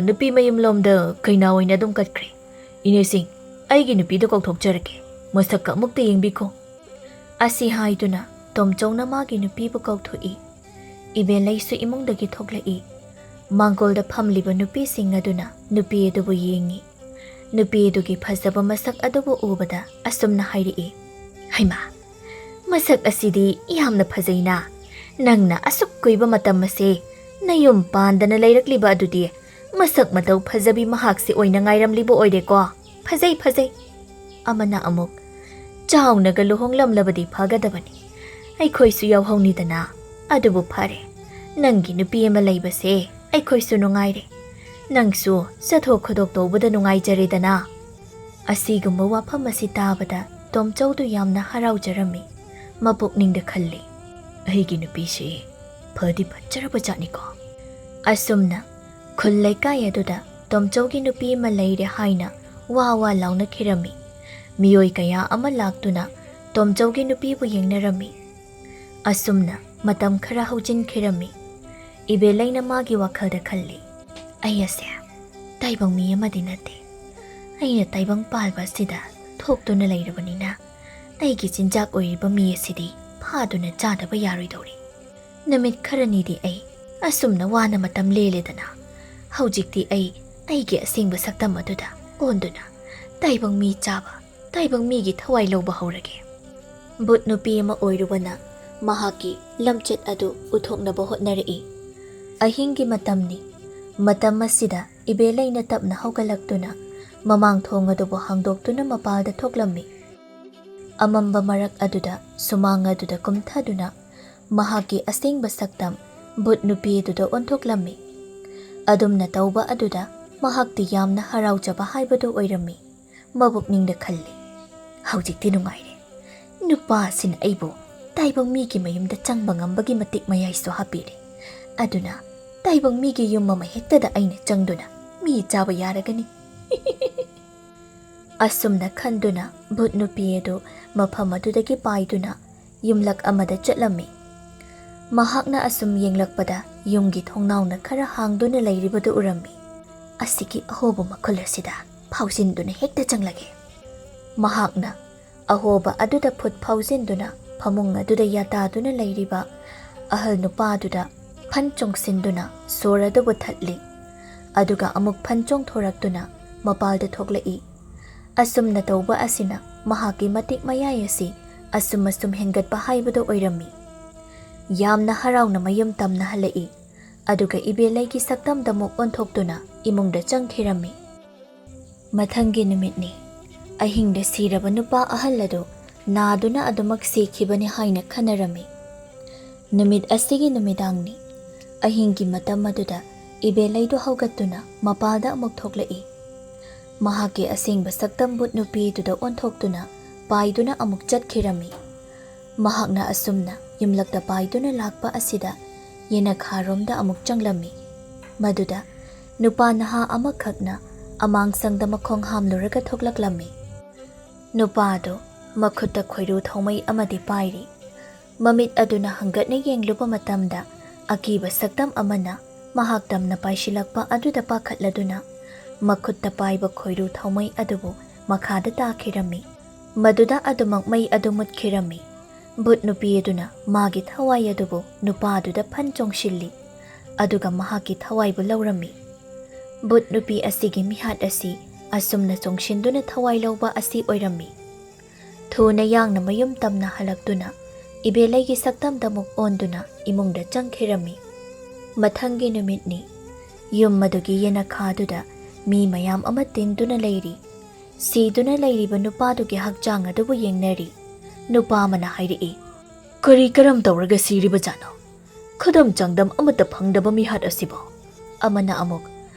ꯅꯨꯄꯤ ꯃꯌꯨꯝꯂꯣꯝꯗ ꯀꯩꯅꯥ ꯑꯣꯏꯅ ꯑꯗꯨꯝ ꯀꯠꯈ꯭ꯔꯦ. ꯏꯅꯦꯁꯤꯡ, ꯑꯩꯒꯤ ꯅꯨꯄꯤꯗꯣ ꯀꯧꯊꯣꯛꯆꯔꯛꯀꯦ. ꯃꯁꯛꯀ ꯑꯃꯨꯛꯇ ꯌꯦꯡꯕꯤꯈꯣ. ꯑꯁꯤ ꯍꯥꯏꯗꯨꯅ ꯇꯣꯝꯆꯧꯅ ꯃꯥꯒꯤ ꯅꯨꯄꯤꯕꯨ ꯀꯧꯊꯣꯛꯏ. ꯏꯕꯦꯂꯩꯁꯨ ꯏꯃꯨꯡꯗꯒꯤ ꯊꯣꯛꯂꯛꯏ. ꯃꯥꯡꯒꯣꯜꯗ ꯐꯝꯂꯤꯕ ꯅꯨꯄꯤꯁꯤꯡ ꯑꯗꯨꯅ ꯅꯨꯄꯤ ꯑꯗꯨꯕꯨ ꯌꯦꯡꯉꯤ. ꯅꯨꯄꯤ ꯑꯗꯨꯒꯤ ꯐꯖꯕ ꯃꯁꯛ ꯑꯗꯨꯕꯨ ꯎꯕꯗ ꯑꯁꯨꯝꯅ ꯍꯥꯏꯔꯛꯏ. ꯍꯩꯃꯥ, ꯃꯁꯛ ꯑꯁꯤꯗꯤ ꯌꯥꯝꯅ ꯐꯖꯩꯅ. ꯅꯪꯅ ꯑꯁꯨꯛ ꯀꯨꯏꯕ ꯃꯇꯝ ꯑꯁꯦ ꯅꯌꯨꯝ ꯄꯥꯟꯗꯅ ꯂꯩꯔꯛꯂꯤꯕ ꯑꯗꯨꯗꯤ ꯃꯁꯛ ꯃꯇꯧ ꯐꯖꯕꯤ ꯃꯍꯥꯛꯁꯤ ꯑꯣꯏꯅ ꯉꯥꯏꯔꯝꯂꯤꯕ ꯑꯣꯏꯔꯦꯀꯣ. ꯐꯖꯩ. ꯑꯃꯅ ꯑꯃꯨꯛ. ꯆꯥꯎꯅꯒ ꯂꯨꯍꯣꯡꯂꯝꯂꯕꯗꯤ ꯐꯒꯗꯕꯅꯤ. ꯑꯩꯈꯣꯏꯁꯨ ꯌꯥꯎꯍꯧꯅꯤꯗꯅ. ꯑꯗꯨꯕꯨ ꯐꯔꯦ, ꯅꯪꯒꯤ ꯅꯨꯄꯤ ꯑꯃ ꯂꯩꯕꯁꯦ ꯑꯩꯈꯣꯏꯁꯨ ꯅꯨꯡꯉꯥꯏꯔꯦ. ꯅꯪꯁꯨ ꯆꯠꯊꯣꯛ ꯈꯣꯠꯇꯣꯛ ꯇꯧꯕꯗ ꯅꯨꯡꯉꯥꯏꯖꯔꯦꯗꯅ. ꯑꯁꯤꯒꯨꯝꯕ ꯋꯥꯐꯝ ꯑꯁꯤ ꯇꯥꯕꯗ ꯇꯣꯝꯆꯧꯗꯨ ꯌꯥꯝꯅ ꯍꯔꯥꯎꯖꯔꯝꯃꯤ꯫ ꯃꯄꯨꯛꯅꯤꯡꯗ ꯈꯜꯂꯤ, ꯑꯩꯒꯤ ꯅꯨꯄꯤꯁꯤ ꯐꯗꯤ ꯐꯠꯖꯔꯕ ꯖꯥꯠꯅꯤꯀꯣ꯫ ꯑꯁꯨꯝꯅ ꯈꯨꯜ ꯂꯩꯀꯥꯏ ꯑꯗꯨꯗ ꯇꯣꯝꯆꯧꯒꯤ ꯅꯨꯄꯤ ꯑꯃ ꯂꯩꯔꯦ ꯍꯥꯏꯅ ꯋꯥ ꯋꯥ ꯂꯥꯎꯅꯈꯤꯔꯝꯃꯤ꯫ ꯃꯤꯑꯣꯏ ꯀꯌꯥ ꯑꯃ ꯂꯥꯛꯇꯨꯅ ꯇꯣꯝꯆꯧꯒꯤ ꯅꯨꯄꯤꯕꯨ ꯌꯦꯡꯅꯔꯝꯃꯤ꯫ ꯑꯁꯨꯝꯅ ꯃꯇꯝ ꯈꯔ ꯍꯧꯖꯤꯟꯈꯤꯔꯝꯃꯤ꯫ ꯏꯕꯦꯂꯩꯅ ꯃꯥꯒꯤ ꯋꯥꯈꯜꯗ ꯈꯜꯂꯤ, ꯑꯩ ꯑꯁꯦ ꯇꯥꯏꯕꯪ ꯃꯤ ꯑꯃꯗꯤ ꯅꯠꯇꯦ꯫ ꯑꯩꯅ ꯇꯥꯏꯕꯪ ꯄꯥꯜꯕ ꯑꯁꯤꯗ ꯊꯣꯛꯇꯨꯅ ꯂꯩꯔꯕꯅꯤꯅ ꯑꯩꯒꯤ ꯆꯤꯟꯖꯥꯛ ꯑꯣꯏꯔꯤꯕ ꯃꯤ ꯑꯁꯤꯗꯤ ꯐꯥꯗꯨꯅ ꯆꯥꯗꯕ ꯌꯥꯔꯣꯏꯗꯧꯔꯤ꯫ ꯅꯨꯃꯤꯠ ꯈꯔꯅꯤꯗꯤ ꯑꯩ ꯑꯁꯨꯝꯅ ꯋꯥꯅ ꯃꯇꯝ ꯂꯦꯜꯂꯦꯗꯅ ꯍꯧꯖꯤꯛꯇꯤ ꯑꯩꯒꯤ ꯑꯁꯦꯡꯕ ꯁꯛꯇꯝ ꯑꯗꯨꯗ ꯑꯣꯟꯗꯨꯅ ꯇꯥꯏꯕꯪ ꯃꯤ ꯆꯥꯕ, ꯇꯥꯏꯕꯪ ꯃꯤꯒꯤ ꯊꯋꯥꯏ ꯂꯧꯕ ꯍꯧꯔꯒꯦ꯫ ꯕꯨꯠ ꯅꯨꯄꯤ ꯑꯃ ꯑꯣꯏꯔꯨꯕꯅ ꯃꯍꯥꯛꯀꯤ ꯂꯝꯆꯠ ꯑꯗꯨ ꯎꯠꯊꯣꯛꯅꯕ ꯍꯣꯠꯅꯔꯛꯏ꯫ ꯑꯍꯤꯡꯒꯤ ꯃꯇꯝꯅꯤ꯫ ꯃꯇꯝ ꯑꯁꯤꯗ ꯏꯕꯦꯂꯩꯅ ꯇꯞꯅ ꯍꯧꯒꯠꯂꯛꯇꯨꯅ ꯃꯃꯥꯡ ꯊꯣꯡ ꯑꯗꯨꯕꯨ ꯍꯥꯡꯗꯣꯛꯇꯨꯅ ꯃꯄꯥꯜꯗ ꯊꯣꯛꯂꯝꯃꯤ꯫ ꯑꯃꯝꯕ ꯃꯔꯛ ꯑꯗꯨꯗ ꯁꯨꯃꯥꯡ ꯑꯗꯨꯗ ꯀꯨꯝꯊꯗꯨꯅ ꯃꯍꯥꯛꯀꯤ ꯑꯁꯦꯡꯕ ꯁꯛꯇꯝ ꯕꯨꯠ ꯅꯨꯄꯤ ꯑꯗꯨꯗ ꯑꯣꯟꯊꯣꯛꯂꯝꯃꯤ꯫ ꯑꯗꯨꯝꯅ ꯇꯧꯕ ꯑꯗꯨꯗ ꯃꯍꯥꯛꯇꯤ ꯌꯥꯝꯅ ꯍꯔꯥꯎꯖꯕ ꯍꯥꯏꯕꯗꯨ ꯑꯣꯏꯔꯝꯃꯤ꯫ ꯃꯕꯨꯛꯅꯤꯡꯗ ꯈꯜꯂꯤ, ꯍꯧꯖꯤꯛꯇꯤ ꯅꯨꯡꯉꯥꯏꯔꯦ꯫ ꯅꯨꯄꯥ ꯑꯁꯤꯅ ꯑꯩꯕꯨ ꯇꯥꯏꯕꯪ ꯃꯤꯒꯤ ꯃꯌꯨꯝꯗ ꯆꯪꯕ ꯉꯝꯕꯒꯤ ꯃꯇꯤꯛ ꯃꯌꯥꯏꯁꯨ ꯍꯥꯞꯄꯤꯔꯦ꯫ ꯑꯗꯨꯅ ꯇꯥꯏꯕꯪ ꯃꯤꯒꯤ ꯌꯨꯝ ꯑꯃ ꯍꯦꯛꯇꯗ ꯑꯩꯅ ꯆꯪꯗꯨꯅ ꯃꯤ ꯆꯥꯕ ꯌꯥꯔꯒꯅꯤ꯫ ꯑꯁꯨꯝꯅ ꯈꯟꯗꯨꯅ ꯕꯨꯠ ꯅꯨꯄꯤ ꯑꯗꯨ ꯃꯐꯝ ꯑꯗꯨꯗꯒꯤ ꯄꯥꯏꯗꯨꯅ ꯌꯨꯝꯂꯛ ꯑꯃꯗ ꯆꯠꯂꯝꯃꯤ꯫ ꯃꯍꯥꯛꯅ ꯑꯁꯨꯝ ꯌꯦꯡꯂꯛꯄꯗ ꯌꯨꯝꯒꯤ ꯊꯣꯡꯅꯥꯎꯅ ꯈꯔ ꯍꯥꯡꯗꯨꯅ ꯂꯩꯔꯤꯕꯗꯨ ꯎꯔꯝꯃꯤ꯫ ꯑꯁꯤꯒꯤ ꯑꯍꯣꯕ ꯃꯈꯨꯜ ꯑꯁꯤꯗ ꯐꯥꯎꯖꯤꯟꯗꯨꯅ ꯍꯦꯛꯇ ꯆꯪꯂꯒꯦ꯫ ꯃꯍꯥꯛꯅ ꯑꯍꯣꯕ ꯑꯗꯨꯗ ꯐꯨꯠ ꯐꯥꯎꯖꯤꯟꯗꯨꯅ ꯐꯃꯨꯡ ꯑꯗꯨꯗ ꯌꯥꯇꯥꯗꯨꯅ ꯂꯩꯔꯤꯕ ꯑꯍꯜ ꯅꯨꯄꯥꯗꯨꯗ ꯐꯟ ꯆꯣꯡꯁꯤꯟꯗꯨꯅ ꯁꯣꯔ ꯑꯗꯨꯕꯨ ꯊꯠꯂꯤ꯫ ꯑꯗꯨꯒ ꯑꯃꯨꯛ ꯐꯟ ꯆꯣꯡꯊꯣꯔꯛꯇꯨꯅ ꯃꯄꯥꯜꯗ ꯊꯣꯛꯂꯛꯏ꯫ ꯑꯁꯨꯝꯅ ꯇꯧꯕ ꯑꯁꯤꯅ ꯃꯍꯥꯛꯀꯤ ꯃꯇꯤꯛ ꯃꯌꯥꯏ ꯑꯁꯤ ꯑꯁꯨꯝ ꯍꯦꯟꯒꯠꯄ ꯍꯥꯏꯕꯗꯨ ꯑꯣꯏꯔꯝꯃꯤ꯫ ꯌꯥꯝꯅ ꯍꯔꯥꯎꯅ ꯃꯌꯨꯝ ꯇꯝꯅ ꯍꯜꯂꯛꯏ꯫ ꯑꯗꯨꯒ ꯏꯕꯦꯂꯩꯒꯤ ꯁꯛꯇꯝꯗ ꯑꯃꯨꯛ ꯑꯣꯟꯊꯣꯛꯇꯨꯅ ꯏꯃꯨꯡꯗ ꯆꯪꯈꯤꯔꯝꯃꯤ꯫ ꯃꯊꯪꯒꯤ ꯅꯨꯃꯤꯠꯅꯤ꯫ ꯑꯍꯤꯡꯗ ꯁꯤꯔꯕ ꯅꯨꯄꯥ ꯑꯍꯜ ꯑꯗꯨ ꯅꯥꯗꯨꯅ ꯑꯗꯨꯃꯛ ꯁꯤꯈꯤꯕꯅꯤ ꯍꯥꯏꯅ ꯈꯟꯅꯔꯝꯃꯤ꯫ ꯅꯨꯃꯤꯠ ꯑꯁꯤꯒꯤ ꯅꯨꯃꯤꯗꯥꯡꯅꯤ꯫ ꯑꯍꯤꯡꯒꯤ ꯃꯇꯝ ꯑꯗꯨꯗ ꯏꯕꯦꯂꯩꯗꯨ ꯍꯧꯒꯠꯇꯨꯅ ꯃꯄꯥꯜꯗ ꯑꯃꯨꯛ ꯊꯣꯛꯂꯛꯏ꯫ ꯃꯍꯥꯛꯀꯤ ꯑꯁꯦꯡꯕ ꯁꯛꯇꯝ ꯕꯨꯠ ꯅꯨꯄꯤꯗꯨꯗ ꯑꯣꯟꯊꯣꯛꯇꯨꯅ ꯄꯥꯏꯗꯨꯅ ꯑꯃꯨꯛ ꯆꯠꯈꯤꯔꯝꯃꯤ꯫ ꯃꯍꯥꯛꯅ ꯑꯁꯨꯝꯅ ꯌꯨꯝꯂꯛꯇ ꯄꯥꯏꯗꯨꯅ ꯂꯥꯛꯄ ꯑꯁꯤꯗ ꯌꯦꯅꯈꯥꯔꯣꯝꯗ ꯑꯃꯨꯛ ꯆꯪꯂꯝꯃꯤ꯫ ꯃꯗꯨꯗ ꯅꯨꯄꯥ ꯅꯍꯥ ꯑꯃꯈꯛꯅ ꯑꯃꯥꯡꯁꯪꯗ ꯃꯈꯣꯡ ꯍꯥꯝꯂꯨꯔꯒ ꯊꯣꯛꯂꯛꯂꯝꯃꯤ꯫ ꯅꯨꯄꯥꯗꯨ ꯃꯈꯨꯠꯇ ꯈꯣꯏꯔꯨ ꯊꯥꯎꯃꯩ ꯑꯃꯗꯤ ꯄꯥꯏꯔꯤ꯫ ꯃꯃꯤꯠ ꯑꯗꯨꯅ ꯍꯪꯒꯠꯅ ꯌꯦꯡꯂꯨꯕ ꯃꯇꯝꯗ ꯑꯀꯤꯕ ꯁꯛꯇꯝ ꯑꯃꯅ ꯃꯍꯥꯛ ꯇꯝꯅ ꯄꯥꯏꯁꯤꯜꯂꯛꯄ ꯑꯗꯨꯗ ꯄꯥꯈꯠꯂꯗꯨꯅ ꯃꯈꯨꯠꯇ ꯄꯥꯏꯕ ꯈꯣꯏꯔꯨ ꯊꯥꯎꯃꯩ ꯑꯗꯨꯕꯨ ꯃꯈꯥꯗ ꯇꯥꯈꯤꯔꯝꯃꯤ꯫ ꯃꯗꯨꯗ ꯑꯗꯨꯃꯛ ꯃꯩ ꯑꯗꯨ ꯃꯨꯠꯈꯤꯔꯝꯃꯤ꯫ ꯕꯨꯠ ꯅꯨꯄꯤ ꯑꯗꯨꯅ ꯃꯥꯒꯤ ꯊꯋꯥꯏ ꯑꯗꯨꯕꯨ ꯅꯨꯄꯥꯗꯨꯗ ꯐꯟ ꯆꯣꯡꯁꯤꯜꯂꯤ꯫ ꯑꯗꯨꯒ ꯃꯍꯥꯛꯀꯤ ꯊꯋꯥꯏꯕꯨ ꯂꯧꯔꯝꯃꯤ꯫ ꯕꯨꯠ ꯅꯨꯄꯤ ꯑꯁꯤꯒꯤ ꯃꯤꯍꯥꯠ ꯑꯁꯤ ꯑꯁꯨꯝꯅ ꯆꯣꯡꯁꯤꯟꯗꯨꯅ ꯊꯋꯥꯏ ꯂꯧꯕ ꯑꯁꯤ ꯑꯣꯏꯔꯝꯃꯤ꯫ ꯊꯨꯅ ꯌꯥꯡꯅ ꯃꯌꯨꯝ ꯇꯝꯅ ꯍꯜꯂꯛꯇꯨꯅ ꯏꯕꯦꯂꯩꯒꯤ ꯁꯛꯇꯝꯗ ꯑꯃꯨꯛ ꯑꯣꯟꯗꯨꯅ ꯏꯃꯨꯡꯗ ꯆꯪꯈꯤꯔꯝꯃꯤ꯫ ꯃꯊꯪꯒꯤ ꯅꯨꯃꯤꯠꯅꯤ꯫ ꯌꯨꯝ ꯑꯗꯨꯒꯤ ꯌꯦꯅꯈꯥꯗꯨꯗ ꯃꯤ ꯃꯌꯥꯝ ꯑꯃ ꯇꯤꯟꯗꯨꯅ ꯂꯩꯔꯤ꯫ ꯁꯤꯗꯨꯅ ꯂꯩꯔꯤꯕ ꯅꯨꯄꯥꯗꯨꯒꯤ ꯍꯛꯆꯥꯡ ꯑꯗꯨꯕꯨ ꯌꯦꯡꯅꯔꯤ꯫ ꯅꯨꯄꯥ ꯑꯃꯅ ꯍꯥꯏꯔꯛꯏ, ꯀꯔꯤ ꯀꯔꯝ ꯇꯧꯔꯒ ꯁꯤꯔꯤꯕꯖꯥꯠꯅꯣ? ꯈꯨꯗꯝ ꯆꯥꯡꯗꯝ ꯑꯃꯠꯇ ꯐꯪꯗꯕ ꯃꯤꯍꯥꯠ ꯑꯁꯤꯕꯣ? ꯑꯃꯅ ꯑꯃꯨꯛ,